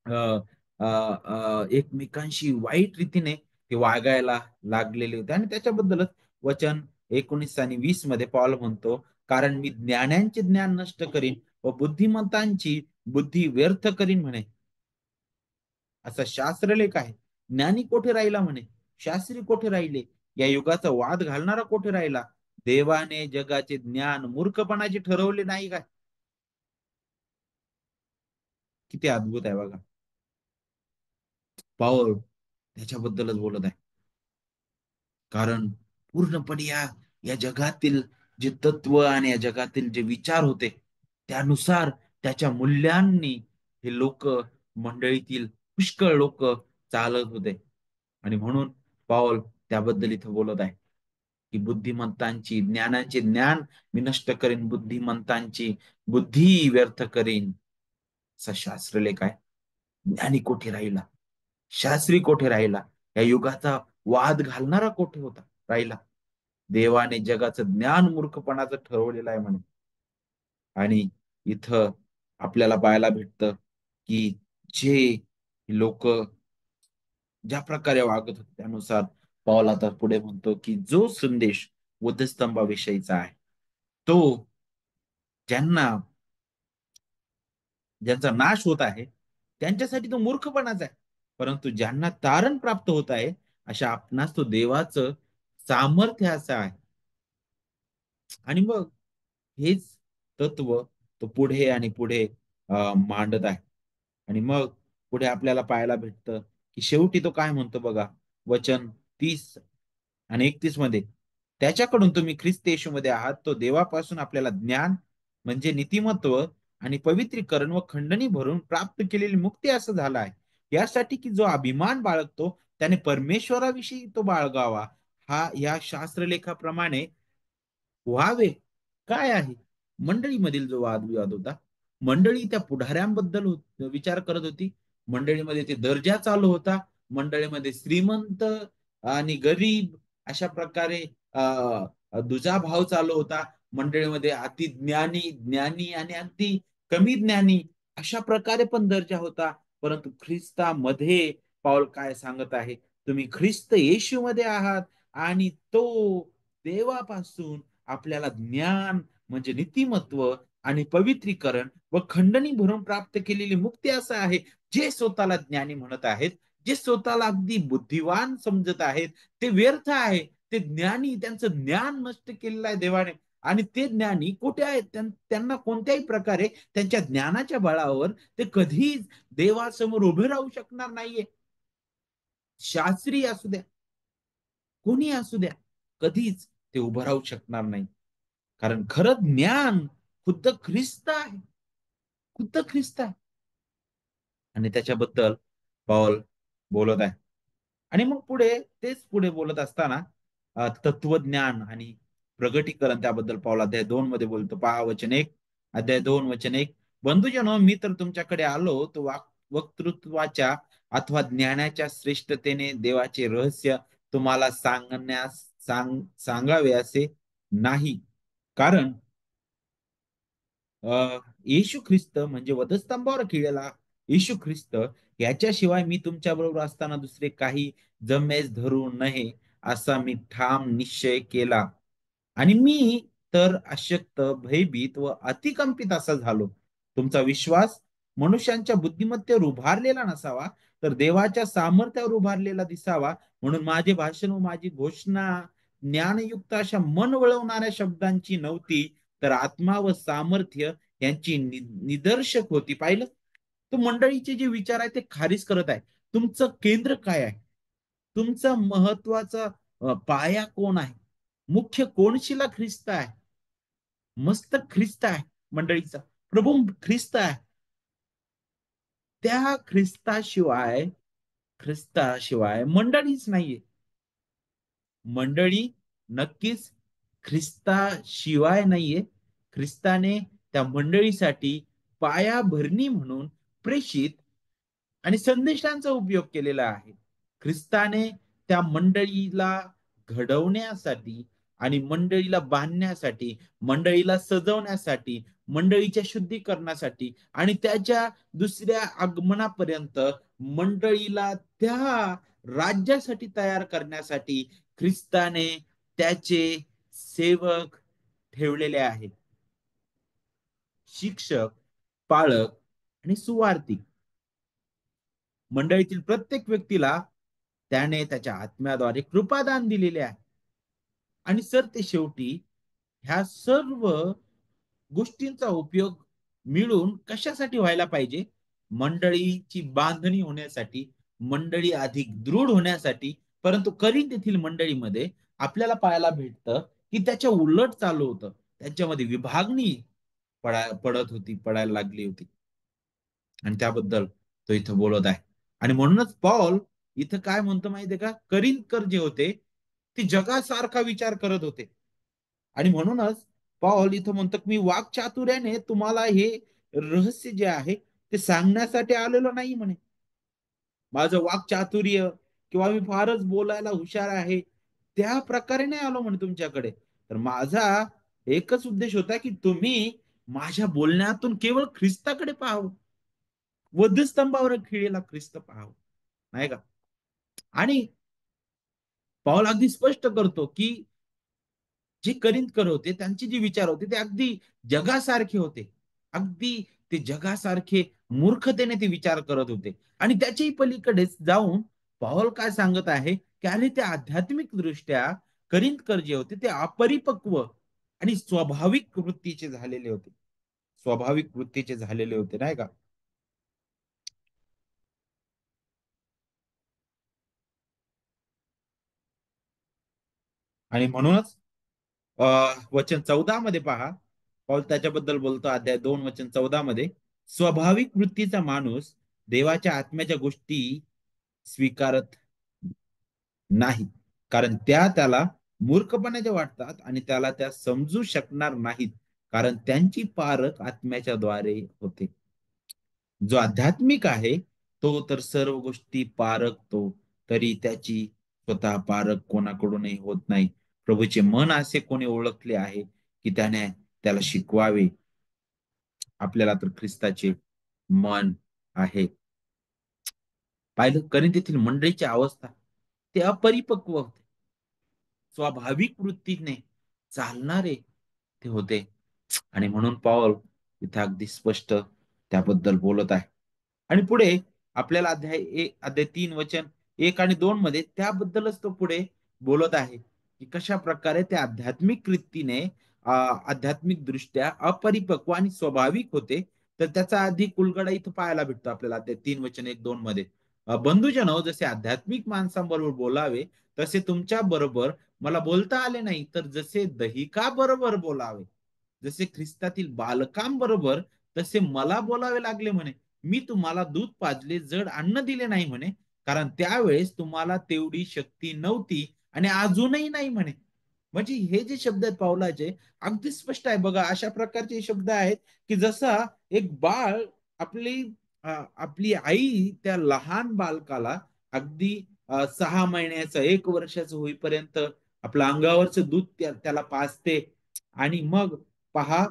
अ, एकमेकांशी वाईट रीतीने ते वागायला लागलेले होते. आणि त्याच्याबद्दलच वचन 19 आणि 20 मध्ये पॉल म्हणतो, कारण मी ज्ञानांचे ज्ञान नष्ट करीन व बुद्धिमत्तांची बुद्धी व्यर्थ करीन म्हणे. असा शास्त्रलेख आहे. ज्ञानी कोठे राहिला म्हणे, शास्त्री कोठे राहिले, या युगाचा वाद घालणारा कोठे राहिला. देवाने जगाचे ज्ञान मूर्खपणाचे ठरवले नाही काय. किती अद्भुत आहे बघा. पॉल त्याच्याबद्दलच बोलत आहे. कारण पूर्णपणे या जगातील जे तत्व आणि या जगातील जे विचार होते त्यानुसार त्याच्या मूल्यांनी हे लोक मंडळीतील पुष्कळ लोक चालत होते. आणि म्हणून पॉल त्याबद्दल इथं बोलत आहे की बुद्धिमंतांची ज्ञानाचे ज्ञान मी नष्ट करेन, बुद्धिमंतांची बुद्धी व्यर्थ करेन. असा शास्त्रलेख आहे. ज्ञानी कोठे राहिला, शास्त्री कोठे राहिला, या युगाचा वाद घालणारा कोठे होता राहिला. देवाने जगाचं ज्ञान मूर्खपणाचं ठरवलेलं आहे म्हणे. आणि इथं आपल्याला पाहायला भेटतं की जे लोक ज्या प्रकारे वागत होते त्यानुसार पॉल आता पुढे म्हणतो की जो संदेश वधस्तंभाविषयीचा आहे तो ज्यांना ज्यांचा नाश होत आहे त्यांच्यासाठी तो मूर्खपणाच आहे. परंतु ज्यांना तारण प्राप्त होत आहे अशा आपणास तो देवाचं सामर्थ्य असं आहे. आणि मग हेच तत्व तो पुढे आणि पुढे मांडत आहे. आणि मग पुढे आपल्याला पाहायला भेटतं की शेवटी तो काय म्हणतो बघा, वचन 30 आणि 31 मध्ये, त्याच्याकडून तुम्ही ख्रिस्त येशूमध्ये आहात, तो देवापासून आपल्याला ज्ञान म्हणजे नीतिमत्व आणि पवित्रीकरण व खंडणी भरून प्राप्त केलेली मुक्ती असं झालं आहे. यासाठी की जो अभिमान बाळगतो त्याने परमेश्वराविषयी तो बाळगावा. हा या शास्त्रलेखाप्रमाणे व्हावे. काय आहे मंडळीमधील जो वादविवाद होता, मंडळी त्या पुढाऱ्यांबद्दल विचार करत होती. मंडळीमध्ये ते दर्जा चालू होता. मंडळीमध्ये श्रीमंत आणि गरीब अशा प्रकारे दुजाभाव चालू होता. मंडळीमध्ये अति ज्ञानी, ज्ञानी आणि अगदी कमी ज्ञानी अशा प्रकारे पण दर्जा होता. परंतु ख्रिस्तामध्ये पाऊल काय सांगत आहे, तुम्ही ख्रिस्त येशूमध्ये आहात आणि तो देवापासून आपल्याला ज्ञान म्हणजे नीतिमत्व आणि पवित्रीकरण व खंडणी भरून प्राप्त केलेली मुक्ती असं आहे. जे स्वतःला ज्ञानी म्हणत आहेत, जे स्वतःला अगदी बुद्धिवान समजत आहेत, ते व्यर्थ आहे. ते ज्ञानी त्यांचं ज्ञान नष्ट केलेलं आहे देवाने. आणि ते ज्ञानी कुठे आहेत, त्यांना कोणत्याही प्रकारे त्यांच्या ज्ञानाच्या बळावर ते कधीच देवासमोर उभे राहू शकणार नाहीये. शास्त्री असू द्या, कोणी असू द्या, कधीच ते उभं राहू शकणार नाही. कारण खरं ज्ञान खुद्द ख्रिस्त आहे, खुद्द ख्रिस्त आहे. आणि त्याच्याबद्दल पॉल बोलत आहे. आणि मग पुढे तेच पुढे बोलत असताना तत्वज्ञान आणि प्रगटीकरण त्याबद्दल पॉल अध्याय 2 मध्ये बोलतो. पहा वचन 1, अध्याय 2 वचन 1, बंधुजनो मी तर तुमच्याकडे आलो तो वक्तृत्वाच्या अथवा ज्ञानाच्या श्रेष्ठतेने देवाचे रहस्य तुम्हाला सांगावे असे नाही. कारण येशू ख्रिस्त म्हणजे वधस्तंभावर खिळलेला येशू ख्रिस्त याच्याशिवाय मी तुमच्या बरोबर असताना दुसरे काही जमेस धरू नये असा मी ठाम निश्चय केला. आणि मी तर अशक्त, भयभीत व अतिकंपित असा झालो. तुमचा विश्वास मनुष्यांच्या बुद्धिमत्तेवर उभारलेला नसावा तर देवाच्या सामर्थ्यावर उभारलेला दिसावा, म्हणून माझे भाषण व माझी घोषणा ज्ञानयुक्त अशा मन वळवणाऱ्या शब्दांची नव्हती, तर आत्मा व सामर्थ्य यांची निदर्शक होती. पाहिलं, तो मंडळीचे जे विचार आहे ते खारिज करत आहे. तुमचं केंद्र काय आहे? तुमचा महत्वाचा पाया कोण आहे? मुख्य कोणशिला ख्रिस्त आहे. मस्तक ख्रिस्त आहे मंडळीचा. प्रभू ख्रिस्त आहे. त्या ख्रिस्ताशिवाय मंडळीच नाहीये. मंडळी नक्कीच ख्रिस्ताशिवाय नाहीये. ख्रिस्ताने त्या मंडळीसाठी पायाभरणी म्हणून प्रेषित आणि संदेशांचा उपयोग केलेला आहे. ख्रिस्ताने त्या मंडळीला घडवण्यासाठी आणि मंडळीला बांधण्यासाठी, मंडळीला सजवण्यासाठी, मंडळीच्या शुद्धीकरणासाठी आणि त्याच्या दुसऱ्या आगमनापर्यंत मंडळीला त्या राज्यासाठी तयार करण्यासाठी ख्रिस्ताने त्याचे सेवक ठेवलेले आहेत. शिक्षक, पाळक आणि सुवार्तिक. मंडळीतील प्रत्येक व्यक्तीला त्याने त्याच्या आत्म्याद्वारे कृपादान दिलेले आहे. आणि सर ते शेवटी ह्या सर्व गोष्टींचा उपयोग मिळून कशासाठी व्हायला पाहिजे? मंडळीची बांधणी होण्यासाठी, मंडळी अधिक दृढ होण्यासाठी. परंतु करिंथ येथील मंडळीमध्ये आपल्याला पाहायला भेटतं की त्याच्या उलट चालू होतं. त्यांच्यामध्ये विभागणी पडत होती, पडायला लागली होती. आणि त्याबद्दल तो इथं बोलत आहे. आणि म्हणूनच पॉल इथं काय म्हणतो माहितीये का? करिंदकर जे होते ते जगासारखा विचार करत होते. आणि म्हणूनच पॉल इथं म्हणतो की मी वाक्चातुर्याने तुम्हाला हे रहस्य जे आहे ते सांगण्यासाठी आलेलो नाही म्हणे. माझं वाक्चातुर्य किंवा मी फारच बोलायला हुशार आहे त्या प्रकारे नाही आलो म्हणे तुमच्याकडे. तर माझा एकच उद्देश होता की तुम्ही माझ्या बोलण्यातून केवळ ख्रिस्ताकडे पाहावं, वधस्तंभावर खिळलेला ख्रिस्त पाहावं, नाही का? आणि पौल अगदी स्पष्ट करतो की जे करिंदकर होते त्यांचे जे विचार होते ते अगदी जगासारखे होते. अगदी ते जगासारखे मूर्खतेने ते विचार करत होते. आणि त्याच्याही पलीकडेच जाऊन पौल काय सांगत आहे की अरे ते आध्यात्मिक दृष्ट्या करिंदकर जे होते ते अपरिपक्व आणि स्वाभाविक वृत्तीचे झालेले होते. स्वाभाविक वृत्तीचे झालेले होते, नाही का? आणि म्हणूनच वचन 14 मध्ये पहा, पौल त्याच्याबद्दल बोलतो. अध्याय 2 वचन 14 मध्ये, स्वाभाविक वृत्तीचा माणूस देवाच्या आत्म्याच्या गोष्टी स्वीकारत नाही, कारण त्या त्याला मूर्खपणाच्या वाटतात आणि त्याला त्या समजू शकणार नाहीत, कारण त्यांची पारख आत्म्याच्या द्वारे होते. जो आध्यात्मिक आहे तो तर सर्व गोष्टी पारखतो, तरी त्याची स्वतः पारख कोणाकडूनही होत नाही. प्रभूचे मन असे कोणी ओळखले आहे की त्याने त्याला शिकवावे. आपल्याला तर ख्रिस्ताचे मन आहे. पाहिलं करिंथीतील मंडळीची अवस्था, ते अपरिपक्व होते. स्वाभाविक वृत्तीने चालणारे ते होते. आणि म्हणून पॉल इथे अगदी स्पष्ट त्याबद्दल बोलत आहे. आणि पुढे आपल्याला अध्याय 3 वचन 1 आणि 2 मध्ये त्याबद्दलच तो पुढे बोलत आहे की कशा प्रकारे ते आध्यात्मिक रीतीने आध्यात्मिक दृष्ट्या अपरिपक्व आणि स्वाभाविक होते. तर त्याचा अधिक उलगडा इथं पाहायला भेटतो आपल्याला अध्याय 3 वचन 1 2 मध्ये. बंधुजनो, जसे आध्यात्मिक माणसांबरोबर बोलावे तसे तुमच्या बरोबर मला बोलता आले नाही, तर जसे दहिका बरोबर बोलावे, जसे ख्रिस्तातील बालकांबरोबर तसे मला बोलावे लागले म्हणे. मी तुम्हाला दूध पाजले, जड अन्न दिले नाही म्हणे, कारण त्यावेळेस तुम्हाला तेवढी शक्ती नव्हती आणि अजूनही नाही म्हणे. म्हणजे हे जे शब्द आहेत पावलाचे अगदी स्पष्ट आहे बघा. अशा प्रकारचे शब्द आहेत की जसा एक बाळ आपली आपली आई त्या लहान बालकाला अगदी 6 महिन्याचं 1 वर्षाचं होईपर्यंत आपलं अंगावरचं दूध त्याला पाजते. आणि मग पहा,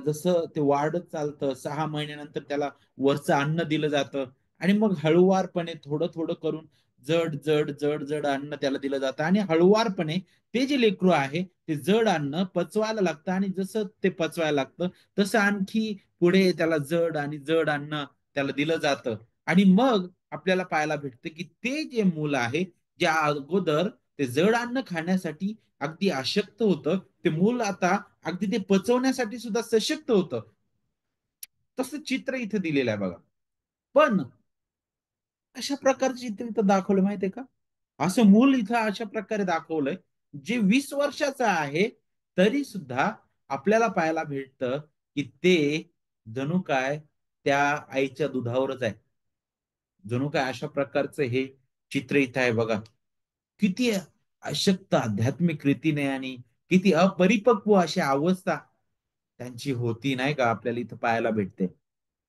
जसं ते वाढत चालतं 6 महिन्यानंतर त्याला वरचं अन्न दिलं जातं. आणि मग हळुवारपणे थोडं थोडं करून जड जड जड जड अन्न त्याला दिलं जातं. आणि हळुवारपणे ते जे लेकरू आहे ते जड अन्न पचवायला लागतं. आणि जसं ते पचवायला लागतं तसं आणखी पुढे त्याला जड आणि जड अन्न त्याला दिलं जातं. आणि मग आपल्याला पाहायला भेटतं की ते जे मूल आहे, जे अगोदर ते जड अन्न खाण्यासाठी अगदी अशक्त होतं, ते मूल आता अगदी ते पचवण्यासाठी सुद्धा सशक्त होतं. तसं चित्र इथे दिलेलं आहे बघा. पण अशा प्रकारचे चित्र इथं दाखवलं माहितीये का? असं मूल इथं अशा प्रकारे दाखवलंय, जे 20 वर्षाचं आहे, तरी सुद्धा आपल्याला पाहायला भेटतं, की ते जणू काय त्या आईच्या दुधावरच आहे. जणू काय अशा प्रकारचं हे चित्र इथं आहे बघा. किती अशक्त आध्यात्मिक रीतीने आणि किती अपरिपक्व अशी अवस्था त्यांची होती नाही का, आपल्याला इथं पाहायला भेटते.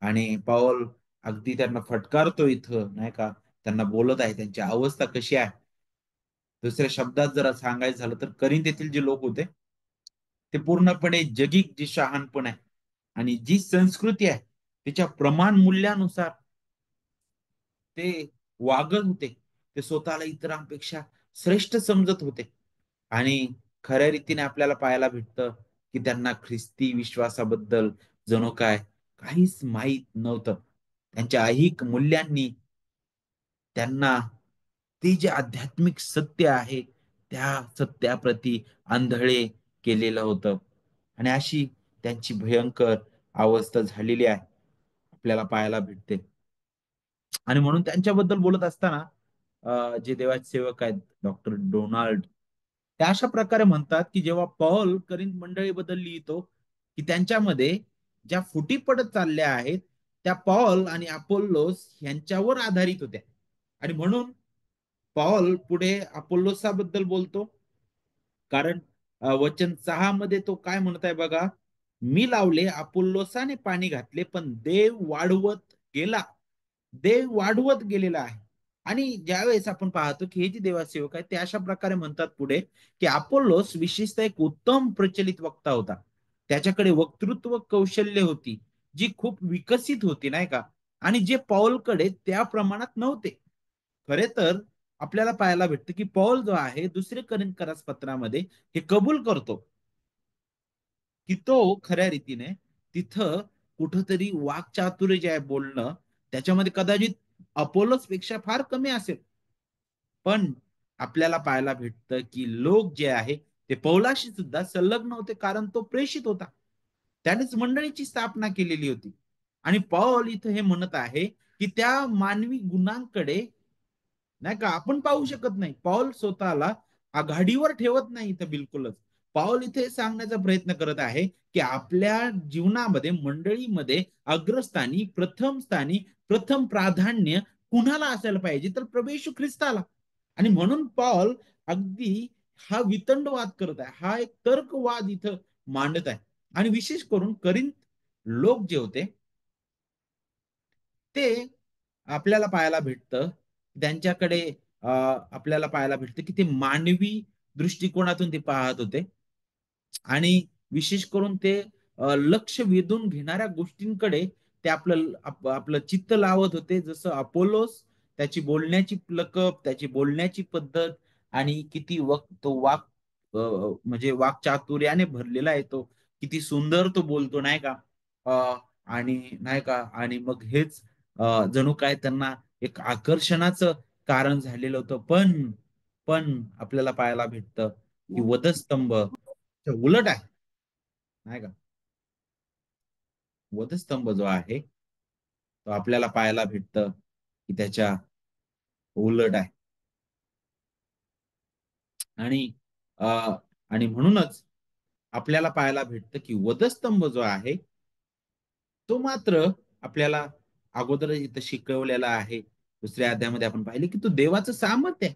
आणि पौल अगदी त्यांना फटकारतो इथं नाही का, त्यांना बोलत आहे त्यांची अवस्था कशी आहे. दुसऱ्या शब्दात जरा सांगायचं झालं तर करिंथ जे लोक होते, ते पूर्णपणे जगिक जे शहाणपण आहे आणि जी संस्कृती आहे, त्याच्या प्रमाण मूल्यानुसार ते वागत होते. ते स्वतःला इतरांपेक्षा श्रेष्ठ समजत होते. आणि खऱ्या रीतीने आपल्याला पाहायला भेटतं, की त्यांना ख्रिस्ती विश्वासाबद्दल जणू काय काहीच माहीत नव्हतं. त्यांच्या ऐहिक मूल्यांनी त्यांना ते जे आध्यात्मिक सत्य आहे, त्या सत्याप्रती आंधळे केलेलं होतं. आणि अशी त्यांची भयंकर अवस्था झालेली आहे, आपल्याला पाहायला भेटते. आणि म्हणून त्यांच्याबद्दल बोलत असताना जे देवाचे सेवक आहेत, डॉक्टर डोनाल्ड, ते अशा प्रकारे म्हणतात, की जेव्हा पौल करिंथ मंडळीबद्दल लिहितो, की त्यांच्यामध्ये ज्या फुटी पडत चालल्या आहेत, त्या पौल आणि अपोल्लोस यांच्यावर आधारित होत्या. आणि म्हणून पौल पुढे अपोल्लोसाबद्दल बोलतो, कारण वचन 6 मध्ये तो काय म्हणत आहे बघा, मी लावले, अपोल्लोसाने पाणी घातले, पण देव वाढवत गेला. देव वाढवत गेलेला आहे. आणि ज्यावेळेस आपण पाहतो, की हे जे देवासेवक आहेत, ते अशा प्रकारे म्हणतात पुढे, की अपोल्लोस विशेषतः एक उत्तम प्रचलित वक्ता होता. त्याच्याकडे वक्तृत्व कौशल्य होती, जी खूप विकसित होती, नाही का? आणि जे पौलकडे त्या प्रमाणात नव्हते. खरे तर आपल्याला पाहायला भेटतं, की पौल जो आहे, दुसरे करिंथ पत्रामध्ये हे कबूल करतो, की तो खऱ्या रीतीने तिथं कुठंतरी वाक्चातुर्य जे आहे बोलणं, त्याच्यामध्ये कदाचित अपोलोस पेक्षा फार कमी असेल. पण आपल्याला पाहायला भेटतं, की लोक जे आहे ते पौलाशी सुद्धा संलग्न होते, कारण तो प्रेषित होता. त्यानेच मंडळीची स्थापना केलेली होती. आणि पौल इथं हे म्हणत आहे, की त्या मानवी गुणांकडे नाही का आपण पाहू शकत नाही. पौल स्वतःला आघाडीवर ठेवत नाही इथं बिलकुलच. पौल इथे सांगण्याचा प्रयत्न करत आहे, की आपल्या जीवनामध्ये, मंडळीमध्ये अग्रस्थानी, प्रथम स्थानी, प्रथम प्राधान्य कुणाला असायला पाहिजे, तर प्रभू येशू ख्रिस्ताला. आणि म्हणून पौल अगदी हा वितंडवाद करत आहे. हा एक तर्कवाद इथं मांडत आहे. आणि विशेष करून करिंथ लोक जे होते, ते आपल्याला पाहायला भेटतं, त्यांच्याकडे आपल्याला पाहायला भेटतं, की ते मानवी दृष्टिकोनातून ते पाहत होते. आणि विशेष करून ते लक्ष वेधून घेणाऱ्या गोष्टींकडे ते आपलं चित्त लावत होते. जसं अपोलोस, त्याची बोलण्याची लकब, त्याची बोलण्याची पद्धत आणि किती तो म्हणजे वाक्चातुर्याने भरलेला आहे तो. किती सुंदर तो बोलतो नाही का? आणि नाही का, आणि मग हेच जणू काय त्यांना एक आकर्षणाचं कारण झालेलं होतं. पण आपल्याला पाहायला भेटतं, की वधस्तंभ उलट आहे, नाही का? वधस्तंभ जो आहे, तो आपल्याला पाहायला भेटतं, की त्याच्या उलट आहे. आणि अ, आणि म्हणूनच आपल्याला पाहायला भेटतं, की वधस्तंभ जो आहे, तो मात्र आपल्याला अगोदर इथं शिकवलेला आहे. दुसऱ्या अध्यायामध्ये आपण पाहिले, की तो देवाचं सामर्थ्य आहे.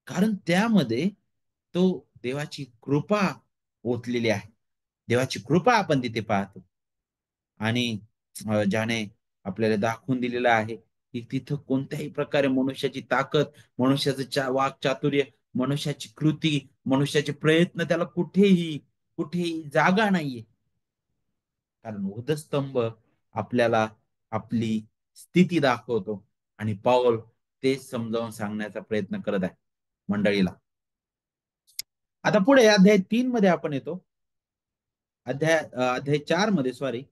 कारण त्यामध्ये तो देवाची कृपा ओतलेली आहे. देवाची कृपा आपण तिथे पाहतो. आणि ज्याने आपल्याला दाखवून दिलेलं आहे, की तिथं कोणत्याही प्रकारे मनुष्याची ताकद, मनुष्याचं वाक्चातुर्य, मनुष्याची कृती, मनुष्याचे प्रयत्न त्याला कुठेही जागा नाहीये. कारण वधस्तंभ आपल्याला आपली स्थिती दाखवतो. आणि पाऊल तेच समजावून सांगण्याचा प्रयत्न करत आहे मंडळीला. आता पुढे अध्याय 3 मध्ये आपण येतो. अध्याय 4 मध्ये, सॉरी.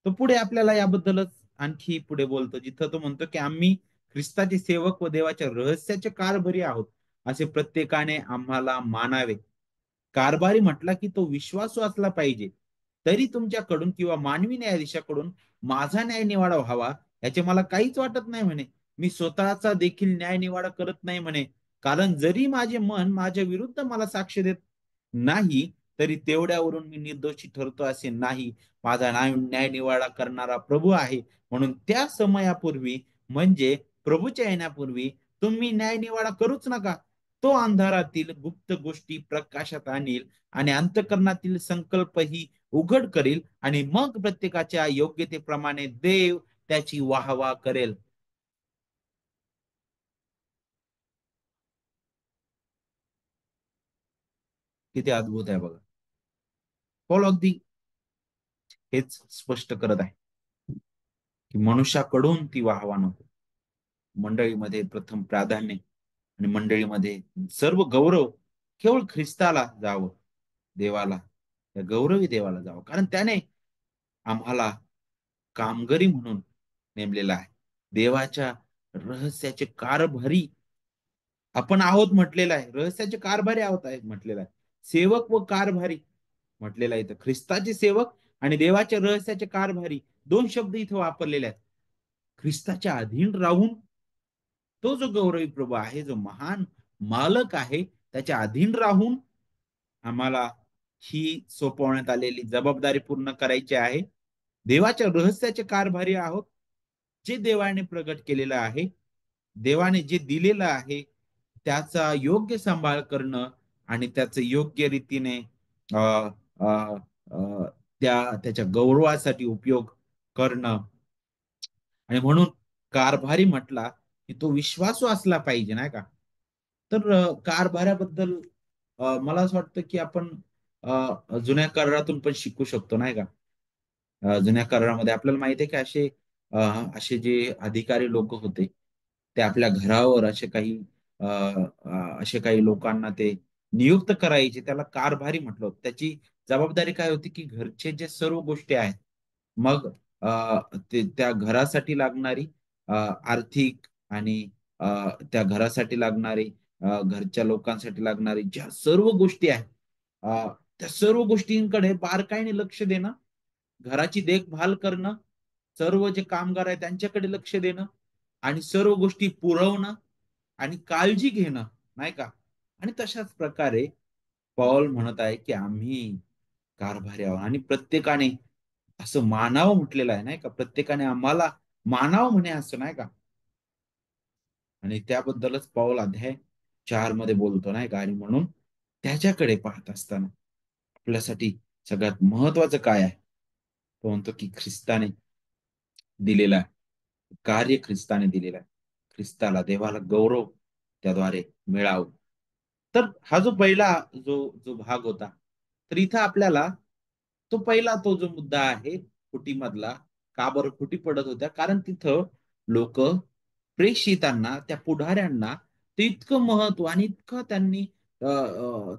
तो पुढे आपल्याला याबद्दलच आणखी पुढे बोलतो, जिथं तो म्हणतो, की आम्ही ख्रिस्ताचे सेवक व देवाच्या रहस्याचे कारभारी आहोत, असे प्रत्येकाने आम्हाला मानावे. कारभारी म्हटला की तो विश्वासू असला पाहिजे. तरी तुमच्याकडून किंवा मानवी न्यायाधीशाकडून माझा न्यायनिवाडा व्हावा याचे मला काहीच वाटत नाही म्हणे. मी स्वतःचा देखील न्यायनिवाडा करत नाही म्हणे. कारण जरी माझे मन माझ्या विरुद्ध मला साक्ष देत नाही, तरी तेवढ्यावरून मी निर्दोषी ठरतो असे नाही. माझा न्यायनिवाडा करणारा प्रभू आहे. म्हणून त्या समयापूर्वी, म्हणजे प्रभूच्या येण्यापूर्वी तुम्ही न्यायनिवाडा करूच नका. तो अंधारातील गुप्त गोष्टी प्रकाशात आणील आणि अंतकरणातील संकल्पही उघड करेल, आणि मग प्रत्येकाच्या योग्यतेप्रमाणे देव त्याची वाहवा करेल. किती अद्भुत आहे बघा. पौल अगदी हेच स्पष्ट करत आहे की मनुष्याकडून ती वाहवा नको. मंडळीमध्ये प्रथम प्राधान्य आणि मंडळीमध्ये सर्व गौरव केवळ ख्रिस्ताला जावं, देवाला, त्या गौरवी देवाला जावं, कारण त्याने आम्हाला कामगरी म्हणून नेमलेला आहे. देवाच्या रहस्याचे कारभारी आपण आहोत म्हटलेलं आहे. रहस्याचे कारभारी आहोत आहे म्हटलेलं आहे. सेवक व कारभारी म्हटलेलं आहे. इथं ख्रिस्ताचे सेवक आणि देवाच्या रहस्याचे कारभारी दोन शब्द इथे वापरलेले आहेत. ख्रिस्ताच्या अधीन राहून तो जो गौरवी प्रभू आहे, जो महान मालक आहे, त्याच्या अधीन राहून आम्हाला ही सोपवण्यात आलेली जबाबदारी पूर्ण करायची आहे. देवाच्या रहस्याचे कारभारी आहोत. जे देवाने प्रगट केलेलं आहे, देवाने जे दिलेलं आहे, त्याचा योग्य सांभाळ करणं आणि त्याचं योग्य रीतीने अ, अ, अ, त्याच्या गौरवासाठी उपयोग करणं. आणि म्हणून कारभारी म्हटला की तो विश्वासू असला पाहिजे, नाही का? तर कारभाराबद्दल मला असं वाटतं की आपण जुन्या करारातून पण शिकू शकतो, नाही का? जुन्या करारामध्ये आपल्याला माहिती आहे की अ, असे जे अधिकारी लोक होते, ते आपल्या घरावर असे काही लोकांना ते नियुक्त करायचे. त्याला कारभारी म्हटलं होतं. त्याची जबाबदारी काय होती की घरचे जे सर्व गोष्टी आहेत, मग त्या घरासाठी लागणारी आर्थिक आणि अ, त्या घरासाठी लागणारी घरच्या लोकांसाठी लागणारी ज्या सर्व गोष्टी आहेत, त्या सर्व गोष्टींकडे बारकाईने लक्ष देणं, घराची देखभाल करणं, सर्व जे कामगार आहेत त्यांच्याकडे लक्ष देणं आणि सर्व गोष्टी पुरवणं आणि काळजी घेणं, नाही का? आणि तशाच प्रकारे पौल म्हणत आहे की आम्ही कारभारी आहोत आणि प्रत्येकाने असं मानावं म्हटलेलं आहे, नाही का? प्रत्येकाने आम्हाला मानावं म्हणे असं, नाही का? आणि त्याबद्दलच पौल अध्याय 4 मध्ये बोलतो, नाही का? आणि म्हणून त्याच्याकडे पाहत असताना आपल्यासाठी सगळ्यात महत्वाचं काय आहे? तो म्हणतो की ख्रिस्ताने दिलेला आहे. कार्य ख्रिस्ताने दिलेलं आहे. ख्रिस्ताला, देवाला गौरव त्याद्वारे मिळावं. तर हा जो पहिला जो जो भाग होता, तर इथं आपल्याला तो जो मुद्दा आहे फुटीमधला, का बरं फुटी पडत होत्या? कारण तिथं लोक प्रेषितांना, त्या पुढाऱ्यांना ते इतकं महत्व आणि इतकं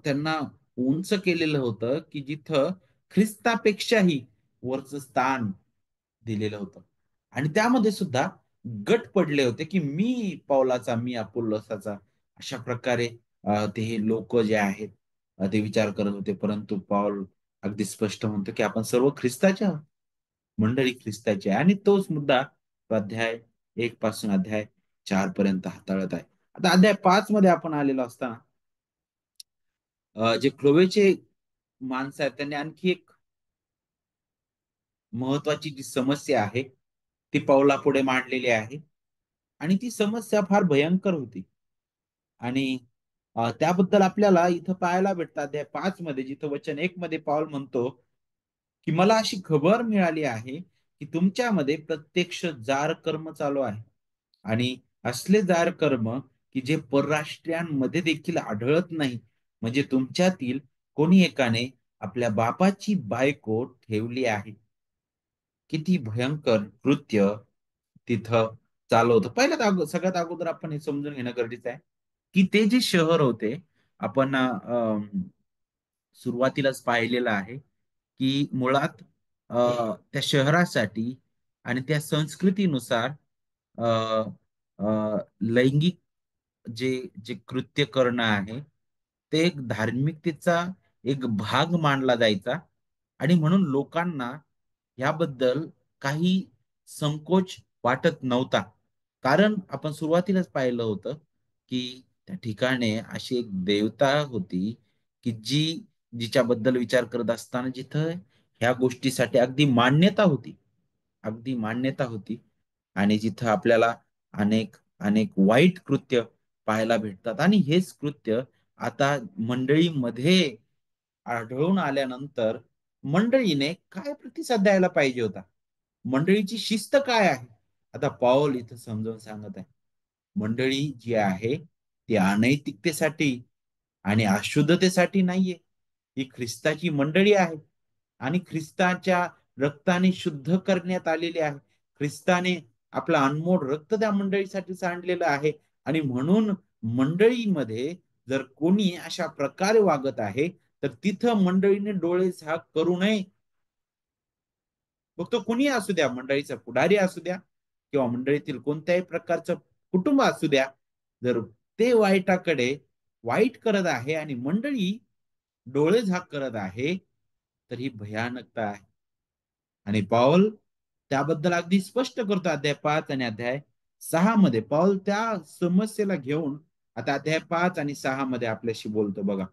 त्यांना उंच केलेलं होतं की जिथं ख्रिस्तापेक्षाही वरचं स्थान दिलेलं होतं. आणि त्यामध्ये सुद्धा गट पडले होते की मी पौलाचा, मी अपुल्लोसाचा, अशा प्रकारे ते लोक जे आहेत ते विचार करत होते. परंतु पौल अगदी स्पष्ट म्हणतो की आपण सर्व ख्रिस्ताच्या आहोत. मंडळी ख्रिस्ताची आहे आणि तोच मुद्दा तो अध्याय 1 पासून अध्याय 4 पर्यंत हाताळत आहे. आता अध्याय 5 मध्ये आपण आलेलो असताना जे क्लोवेचे माणसं आहेत त्यांनी आणखी एक महत्वाची जी समस्या आहे ती पौलापुढे मांडलेली आहे. आणि ती समस्या फार भयंकर होती. आणि त्याबद्दल आपल्याला इथं पाहायला भेटतं अध्याय 5 मध्ये, जिथं वचन 1 मध्ये पाऊल म्हणतो की मला अशी खबर मिळाली आहे की तुमच्यामध्ये प्रत्यक्ष जार कर्म चालू आहे, आणि असले जार कर्म की जे परराष्ट्रीयांमध्ये देखील आढळत नाही. म्हणजे तुमच्यातील कोणी एकाने आपल्या बापाची बायको ठेवली आहे. किती भयंकर कृत्य तिथं चालू होतं. सगळ्यात अगोदर आपण हे समजून घेणं गरजेचं आहे की ते जे शहर होते, आपण सुरुवातीलाच पाहिलेलं आहे की मुळात त्या शहरासाठी आणि त्या संस्कृतीनुसार अ, लैंगिक जे जे कृत्य करणं आहे, ते एक धार्मिकतेचा एक भाग मानला जायचा आणि म्हणून लोकांना याबद्दल काही संकोच वाटत नव्हता. कारण आपण सुरुवातीलाच पाहिलं होतं, की त्या ठिकाणी अशी एक देवता होती, की जिच्याबद्दल विचार करत असताना जिथं ह्या गोष्टीसाठी अगदी मान्यता होती. अगदी मान्यता होती आणि जिथं आपल्याला अनेक अनेक वाईट कृत्य पाहायला भेटतात आणि हेच कृत्य आता मंडळीमध्ये आढळून आल्यानंतर मंडळीने काय प्रतिसाद द्यायला पाहिजे होता? मंडळीची शिस्त काय आहे? आता पौल इथं समजावून सांगत आहे. मंडळी जी आहे ती अनैतिकतेसाठी आणि अशुद्धतेसाठी नाहीये. ही ख्रिस्ताची मंडळी आहे आणि ख्रिस्ताच्या रक्ताने शुद्ध करण्यात आलेली आहे. ख्रिस्ताने आपलं अनमोल रक्त त्या मंडळीसाठी सांडलेलं आहे आणि म्हणून मंडळीमध्ये जर कोणी अशा प्रकारे वागत आहे, तर तिथं मंडळीने डोळे झाक करू नये. मग तो कुणी असू द्या, मंडळीचा पुढारी असू द्या किंवा मंडळीतील कोणत्याही प्रकारचं कुटुंब असू द्या, जर ते वाईटाकडे वाईट करत आहे आणि मंडळी डोळे झाक करत आहे, तर ही भयानकता आहे. आणि पौल त्याबद्दल अगदी स्पष्ट करतो अध्याय 5 आणि अध्याय 6 मध्ये. पौल त्या समस्येला घेऊन आता अध्याय 5 आणि 6 मध्ये आपल्याशी बोलतो बघा.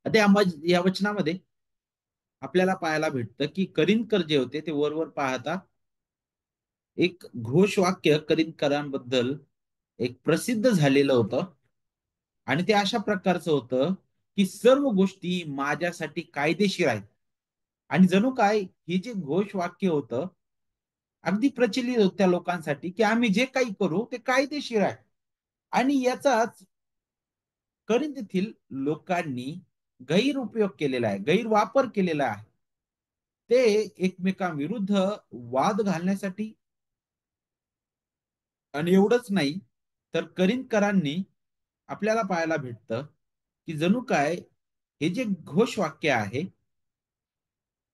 आता या वचनामध्ये आपल्याला पाहायला भेटतं, की करिंदकर जे होते ते वर पाहता एक घोषवाक्य करिंदकरांबद्दल एक प्रसिद्ध झालेलं होतं आणि ते अशा प्रकारचं होतं, की सर्व गोष्टी माझ्यासाठी कायदेशीर आहेत. आणि जणू काय हे जे घोषवाक्य होतं, अगदी प्रचलित होतं त्या लोकांसाठी, की आम्ही जे काही करू ते कायदेशीर आहे. आणि याचाच करिंदीतील लोकांनी गैरउपयोग केलेला आहे, गैरवापर केलेला आहे. ते एकमेकांविरुद्ध वाद घालण्यासाठी आणि एवढंच नाही, तर करिंदकरांनी आपल्याला पाहायला भेटतं, की जणू काय हे जे घोषवाक्य आहे,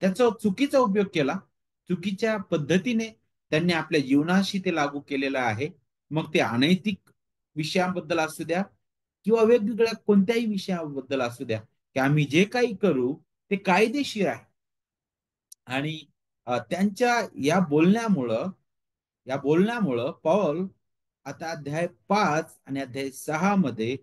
त्याचा चुकीचा उपयोग केला. चुकीच्या पद्धतीने त्यांनी आपल्या जीवनाशी ते लागू केलेलं आहे. मग ते अनैतिक विषयांबद्दल असू द्या किंवा वेगवेगळ्या कोणत्याही विषयाबद्दल असू द्या, की आम्ही जे काही करू ते कायदेशीर आहे. आणि त्यांच्या या बोलण्यामुळं पौल आता अध्याय 5 आणि अध्याय 6 मध्ये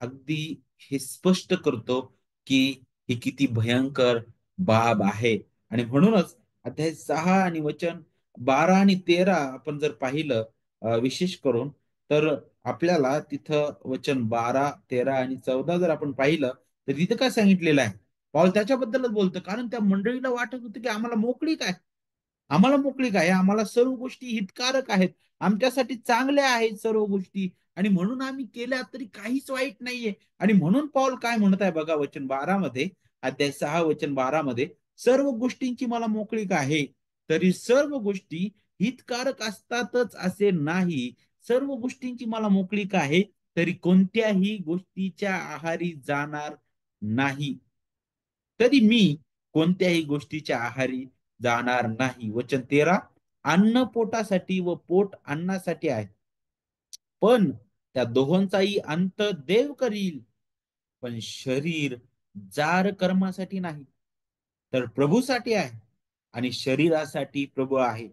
अगदी हे स्पष्ट करतो की ही किती भयंकर बाब आहे. आणि म्हणूनच अध्याय 6 आणि वचन 12 आणि 13 आपण जर पाहिलं विशेष करून, तर आपल्याला तिथं वचन 12, 13 आणि 14 जर आपण पाहिलं, तर तिथं काय सांगितलेलं आहे? पौल त्याच्याबद्दलच बोलतं, कारण त्या मंडळीला वाटत होतं की आम्हाला मोकळीक आहे, आम्हाला सर्व गोष्टी हितकारक आहेत, आमच्यासाठी चांगल्या आहेत सर्व गोष्टी आणि म्हणून आम्ही केल्या तरी काहीच वाईट नाहीये. आणि म्हणून पौल काय म्हणत आहे बघा वचन 12 मध्ये, अध्याय 6 वचन 12 मध्ये, सर्व गोष्टींची मला मोकळीक आहे, तरी सर्व गोष्टी हितकारक असतातच असे नाही. सर्व गोष्टींची मला मोकळीक आहे, तरी कोणत्याही गोष्टीच्या आहारी जाणार नाही. तरी मी कोणत्याही गोष्टीच्या आहारी जाणार नाही. वचन 13, अन्न पोटासाठी व पोट अन्नासाठी आहे, पण त्या दोहोंचाही अंत देव करील. पण शरीर जार कर्मासाठी नाही, तर प्रभूसाठी आहे आणि शरीरासाठी प्रभू आहे.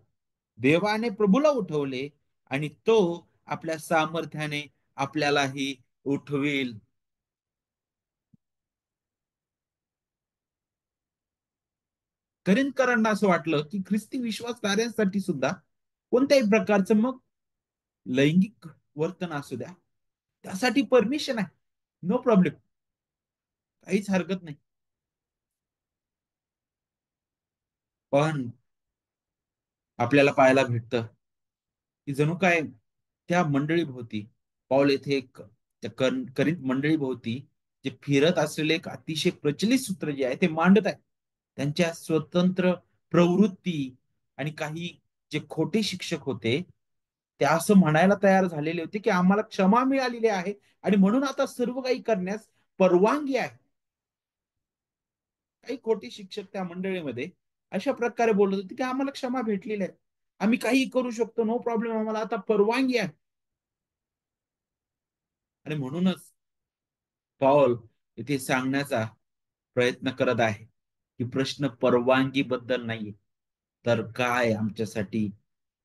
देवाने प्रभूला उठवले आणि तो आपल्या सामर्थ्याने आपल्यालाही उठवेल. करिंदकरांना असं वाटलं की ख्रिस्ती विश्वासधाऱ्यांसाठी सुद्धा कोणत्याही प्रकारचं मग लैंगिक वर्तन असू द्या, त्यासाठी परमिशन आहे. नो प्रॉब्लेम, काहीच हरकत नाही. पण आपल्याला पाहायला भेटतं की जणू काय त्या मंडळी भोवती पॉल येथे एक त्या करिंथ मंडळी भोवती जे फिरत असलेले एक अतिशय प्रचलित सूत्र जे आहे ते मांडत आहे. त्यांच्या स्वतंत्र प्रवृत्ती आणि काही जे खोटे शिक्षक होते, ते असं म्हणायला तयार झालेले होते की आम्हाला क्षमा मिळालेली आहे आणि म्हणून आता सर्व काही करण्यास परवानगी आहे. काही खोटे शिक्षक त्या मंडळीमध्ये अशा प्रकारे बोलत होते की आम्हाला क्षमा भेटलेली आहे, आम्ही काही करू शकतो, नो प्रॉब्लेम, आम्हाला आता परवानगी आहे. आणि म्हणूनच पॉल इथे सांगण्याचा प्रयत्न करत आहे, की प्रश्न परवानगी बद्दल नाहीये, तर काय आमच्यासाठी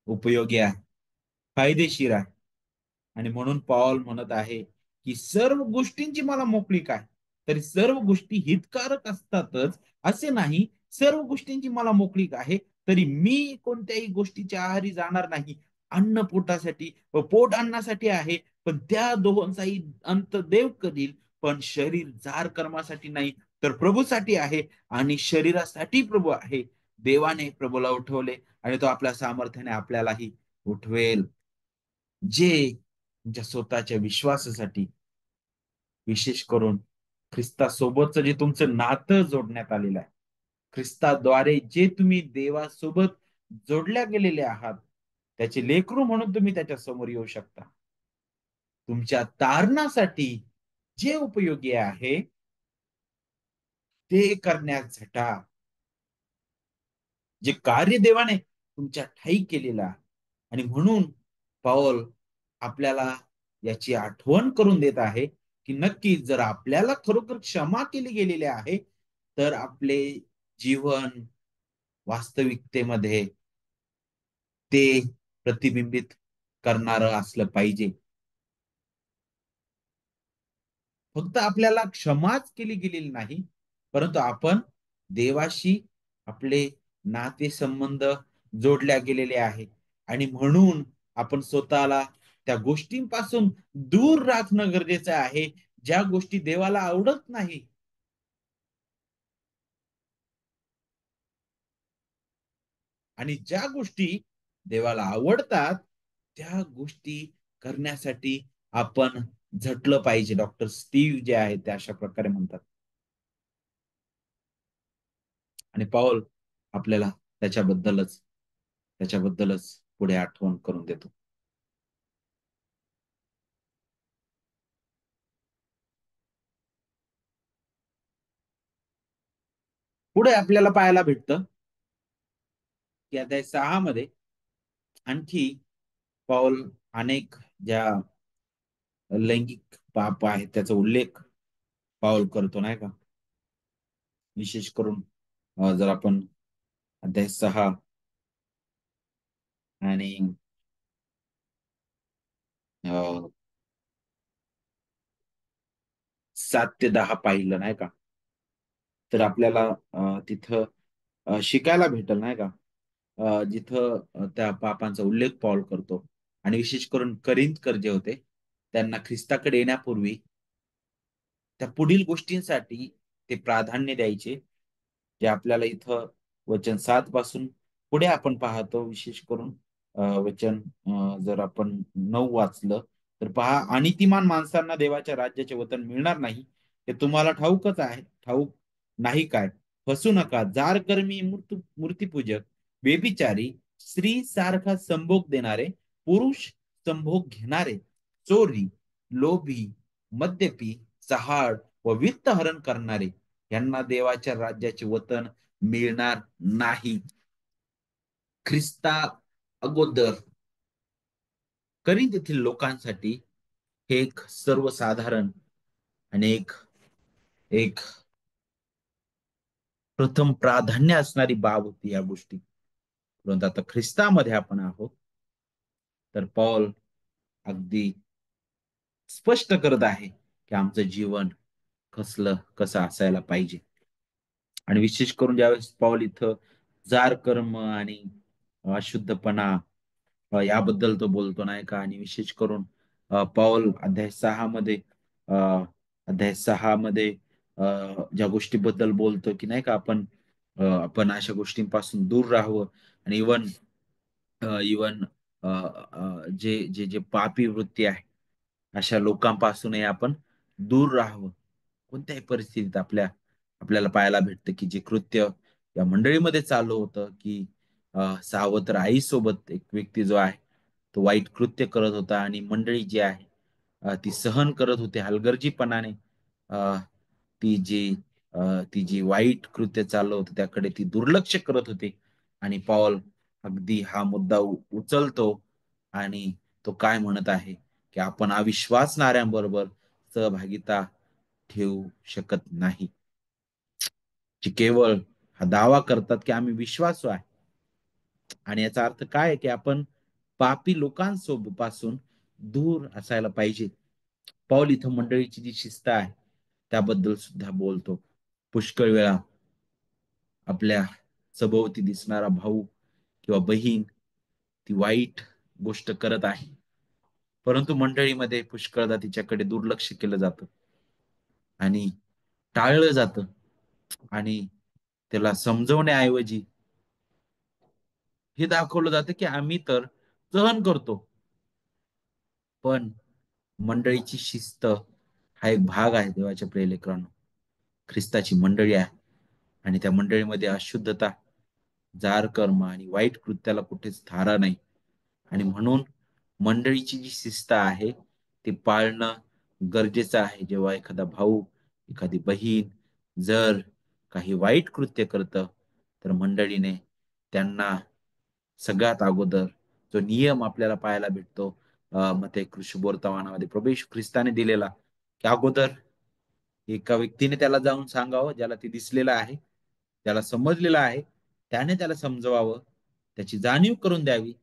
उपयोगी आहे, फायदेशीर आहे. आणि म्हणून पॉल म्हणत आहे, की सर्व गोष्टींची मला मोकळीक आहे. तरी सर्व गोष्टी हितकारक असतातच असे नाही. सर्व गोष्टींची मला मोकळीक आहे, तरी मी कोणत्याही गोष्टीच्या आहारी जाणार नाही. अन्न पोटासाठी व पोट अन्नासाठी आहे, पण त्या दोहोंचाही अंत देव करील. पण शरीर जार कर्मासाठी नाही, तर प्रभूसाठी आहे आणि शरीरासाठी प्रभू आहे. देवाने प्रभूला उठवले आणि तो आपल्या सामर्थ्याने आपल्यालाही उठवेल. जे तुमच्या स्वतःच्या विश्वासासाठी, विशेष करून ख्रिस्तासोबतचं जे तुमचं नातं जोडण्यात आलेलं आहे, ख्रिस्ताद्वारे जे तुम्ही देवासोबत जोडल्या गेलेले आहात, त्याचे लेकरू म्हणून तुम्ही त्याच्या समोर येऊ शकता. तुमच्या तारणासाठी जे उपयोगी आहे ते करण्यात झटा. जे कार्य देवाने तुमच्या ठायी केलेलं आहे. आणि म्हणून पाऊल आपल्याला याची आठवण करून देत आहे, की नक्की जर आपल्याला खरोखर क्षमा केली गेलेली आहे, तर आपले जीवन वास्तविकतेमध्ये ते प्रतिबिंबित करणारं असलं पाहिजे. फक्त आपल्याला क्षमाच केली गेलेली नाही, परंतु आपण देवाशी आपले नातेसंबंध जोडल्या गेलेले आहे आणि म्हणून आपण स्वतःला त्या गोष्टींपासून दूर राखणं गरजेचं आहे, ज्या गोष्टी देवाला आवडत नाही. आणि ज्या गोष्टी देवाला आवडतात, त्या गोष्टी करण्यासाठी आपण झटलं पाहिजे. डॉक्टर स्टीव्ह जे आहेत ते अशा प्रकारे म्हणतात. आणि पाऊल आपल्याला त्याच्याबद्दलच त्याच्याबद्दलच पुढे आठवण करून देतो. पुढे आपल्याला पाहायला भेटतं, की अध्याय 6 मध्ये आणखी पाऊल अनेक ज्या लैंगिक पाप आहेत त्याचा उल्लेख पाऊल करतो नाही का. विशेष करून जर आपण अध्याय 6 आणि 7 ते 10 पाहिलं नाही का, तर आपल्याला तिथं शिकायला भेटल नाही का. जिथं त्या पापांचा उल्लेख पॉल करतो आणि विशेष करून करिंदकर जे होते त्यांना ख्रिस्ताकडे येण्यापूर्वी त्या पुढील गोष्टींसाठी ते प्राधान्य द्यायचे, जे आपल्याला इथं वचन 7 पासून पुढे आपण पाहतो. विशेष करून वचन जर आपण 9 वाचलं तर पहा, अनीतिमान माणसांना देवाच्या राज्याचे वतन मिळणार नाही हे तुम्हाला ठाऊकच आहे. ठाऊक नाही काय? फसू नका. जारकर्मी, मूर्तीपूजक, बेबिचारी, स्त्री सारखा संभोग देणारे, पुरुष संभोग घेणारे, चोरी, लोभी, मद्यपी, चहाड व वित्तहरण करणारे यांना देवाच्या राज्याचे वतन मिळणार नाही. ख्रिस्ता अगोदर करिंथ येथील लोकांसाठी हे एक सर्वसाधारण आणि एक एक प्रथम प्राधान्य असणारी बाब होती या गोष्टी. परंतु आता ख्रिस्तामध्ये आपण आहोत, तर पॉल अगदी स्पष्ट करत आहे की आमचं जीवन कसं असायला पाहिजे. आणि विशेष करून ज्यावेळेस पॉल इथं जार कर्म आणि अशुद्धपणा याबद्दल तो बोलतो नाही का. आणि विशेष करून पॉल अ, अध्याय 6 मध्ये ज्या गोष्टीबद्दल बोलतो की नाही का, आपण अशा गोष्टींपासून दूर राहावं. आणि इवन जे जे जे पापी वृत्ती आहे अशा लोकांपासूनही आपण दूर राहावं. कोणत्याही परिस्थितीत आपल्याला पाहायला भेटतं की जे कृत्य या मंडळीमध्ये चालू होतं, की सावत्र आईसोबत एक व्यक्ती जो आहे तो वाईट कृत्य करत होता आणि मंडळी जी आहे ती सहन करत होते हलगर्जीपणाने. अ, ती जी ती जी वाईट कृत्य चाललं होतं त्याकडे ती दुर्लक्ष करत होती. आणि पॉल अगदी हा मुद्दा उचलतो आणि तो काय म्हणत आहे, की आपण अविश्वासणाऱ्यांबरोबर सहभागिता ठेवू शकत नाही. जे केवळ हा दावा करतात की आम्ही विश्वासू आहे. आणि याचा अर्थ काय आहे की आपण पापी लोकांसोबत पासून दूर असायला पाहिजे. पौल इथं मंडळीची जी शिस्त आहे त्याबद्दल सुद्धा बोलतो. पुष्कळ वेळा आपल्या सभोवती दिसणारा भाऊ किंवा बहीण ती वाईट गोष्ट करत आहे, परंतु मंडळीमध्ये पुष्कळदा तिच्याकडे दुर्लक्ष केलं जातं आणि टाळलं जातं आणि त्याला समजवण्याऐवजी हे दाखवलं जातं की आम्ही तर सहन करतो. पण मंडळीची शिस्त हा एक भाग आहे देवाच्या प्रिय ख्रिस्ताची मंडळी आहे आणि त्या मंडळीमध्ये अशुद्धता, जार कर्म आणि वाईट कृत्याला कुठेच थारा नाही. आणि म्हणून मंडळीची जी शिस्त आहे ती पाळणं गरजेचं आहे. जेव्हा एखादा भाऊ, एखादी बहीण जर काही वाईट कृत्य करतं, तर मंडळीने त्यांना सगळ्यात अगोदर जो नियम आपल्याला पाहायला भेटतो मग ते शुभवर्तमानामध्ये प्रभू येशू ख्रिस्ताने दिलेला, की अगोदर एका व्यक्तीने त्याला जाऊन सांगावं ज्याला ते दिसलेलं आहे, त्याला समजलेलं आहे, त्याने त्याला समजवावं, त्याची जाणीव करून द्यावी.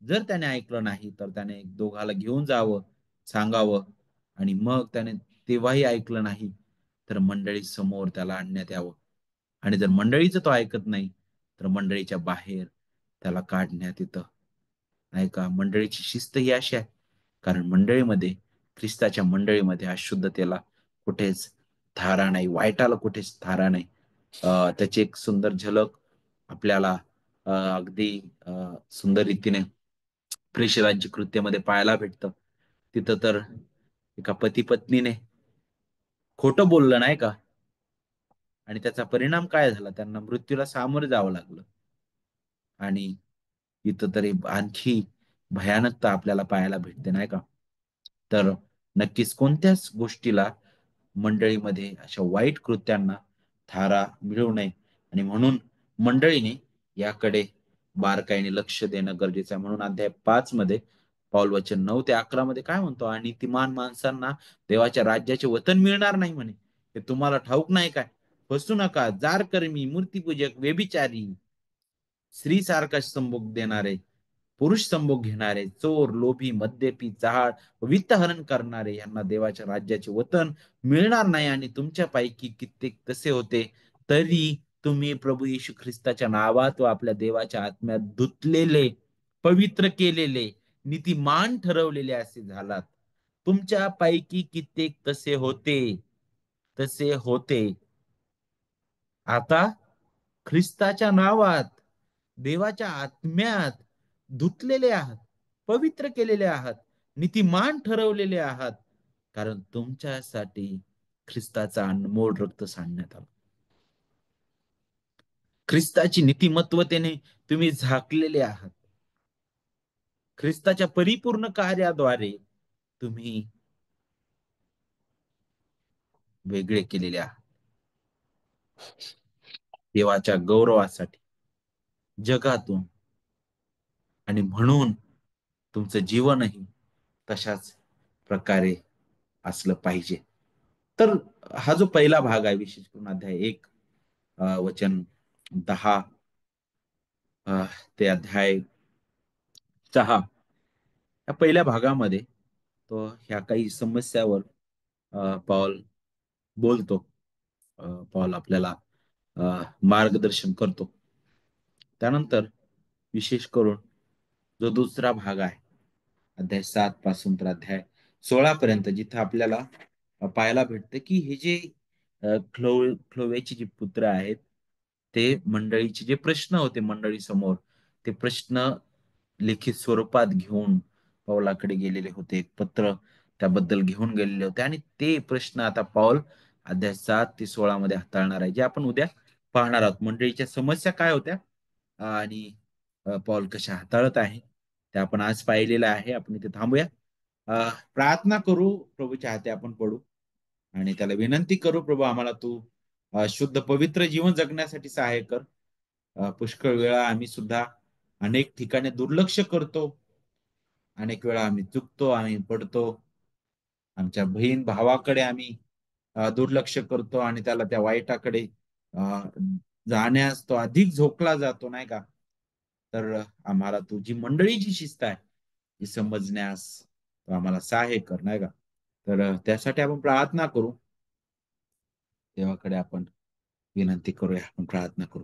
जर त्याने ऐकलं नाही तर त्याने एक दोघाला घेऊन जावं, सांगावं आणि मग त्याने तेव्हाही ऐकलं नाही तर मंडळी समोर त्याला आणण्यात यावं. आणि जर मंडळीचं तो ऐकत नाही तर मंडळीच्या बाहेर त्याला काढण्यात येतं. नाही का? मंडळीची शिस्त ही अशी आहे, कारण मंडळीमध्ये, ख्रिस्ताच्या मंडळीमध्ये अशुद्धतेला कुठेच थारा नाही, वाईटाला कुठेच थारा नाही. त्याची एक सुंदर झलक आपल्याला अगदी अ, सुंदर रीतीने प्रेषितांची कृत्यामध्ये पाहायला भेटतं. तिथं तर एका पती-पत्नीने खोटं बोललं नाही का? आणि त्याचा परिणाम काय झाला? त्यांना मृत्यूला सामोरं जावं लागलं. आणि इथं तरी आणखी भयानकता आपल्याला पाहायला भेटते नाही का? तर नक्कीच कोणत्याच गोष्टीला मंडळीमध्ये अशा वाईट कृत्यांना थारा मिळू नये आणि म्हणून मंडळीने याकडे बारकाईने लक्ष देणं गरजेचं आहे. म्हणून अध्याय 5 मध्ये पाऊल वचन 9 ते 11 मध्ये काय म्हणतो? आणि नीतिमान माणसांना देवाच्या राज्याचे वतन मिळणार नाही म्हणे. हे तुम्हाला ठाऊक नाही काय? फसू नका, जारकर्मी, मूर्तीपूजक, व्यभिचारी, स्त्रीसारखा संभोग देणारे, पुरुष संभोग घेणारे, चोर, लोभी, मद्यपी, चहाड, वित्तहरण करणारे यांना देवाच्या राज्याचे वतन मिळणार नाही. आणि तुमच्यापैकी कित्येक तसे होते, तरी तुम्ही प्रभू येशू ख्रिस्ताच्या नावात व आपल्या देवाच्या आत्म्यात धुतलेले, पवित्र केलेले, नीतिमान ठरवलेले असे झालात. तुमच्यापैकी कित्येक तसे होते. आता ख्रिस्ताच्या नावात, देवाच्या आत्म्यात धुतलेले आहात, पवित्र केलेले आहात, नीतिमान ठरवलेले आहात, कारण तुमच्यासाठी ख्रिस्ताचा अनमोल रक्त सांडण्यात आलं. ख्रिस्ताची नीतिमत्वतेने तुम्ही झाकलेले आहात. ख्रिस्ताच्या परिपूर्ण कार्याद्वारे तुम्ही वेगळे केलेले आहात देवाच्या गौरवासाठी जगातून. आणि म्हणून तुमचं जीवनही तशाच प्रकारे असलं पाहिजे. तर हा जो पहिला भाग आहे विशेष करून अध्याय 1 वचन 10 ते अध्याय 6 या पहिल्या भागामध्ये तो ह्या काही समस्यावर पॉल बोलतो. पॉल आपल्याला मार्गदर्शन करतो. त्यानंतर विशेष करून जो दुसरा भाग आहे अध्याय 7 पासून तर अध्याय 16 पर्यंत, जिथं आपल्याला पाहायला भेटतं की हे जे क्लोवेचे जे पुत्र आहेत ते मंडळीचे जे प्रश्न होते मंडळी समोर, ते प्रश्न लिखित स्वरूपात घेऊन पौलाकडे गेलेले होते. एक पत्र त्याबद्दल घेऊन गेलेले होते आणि ते प्रश्न आता पौल अध्याय 7 ते 16 मध्ये हाताळणार आहे, जे आपण उद्या पाहणार आहोत. मंडळीच्या समस्या काय होत्या आणि पौल कशा हाताळत आहे ते आपण आज पाहिलेलं आहे. आपण इथे थांबूया. प्रार्थना करू, प्रभूच्या हाती आपण पडू आणि त्याला विनंती करू, प्रभू आम्हाला तू शुद्ध पवित्र जीवन जगण्यासाठी सहाय्य कर. पुष्कळ वेळा आम्ही सुद्धा अनेक ठिकाणी दुर्लक्ष करतो, अनेक वेळा आम्ही चुकतो, आम्ही पडतो, आमच्या बहीण भावाकडे आम्ही दुर्लक्ष करतो आणि त्याला त्या वाईटाकडे अ, जाण्यास तो अधिक झोकला जातो नाही का. तर आम्हाला तुझी मंडळीची शिस्त आहे ती समजण्यास तो आम्हाला सहाय्य कर नाही का. तर त्यासाठी आपण प्रार्थना करू. देवाकडे आपण विनंती करूया, आपण प्रार्थना करू.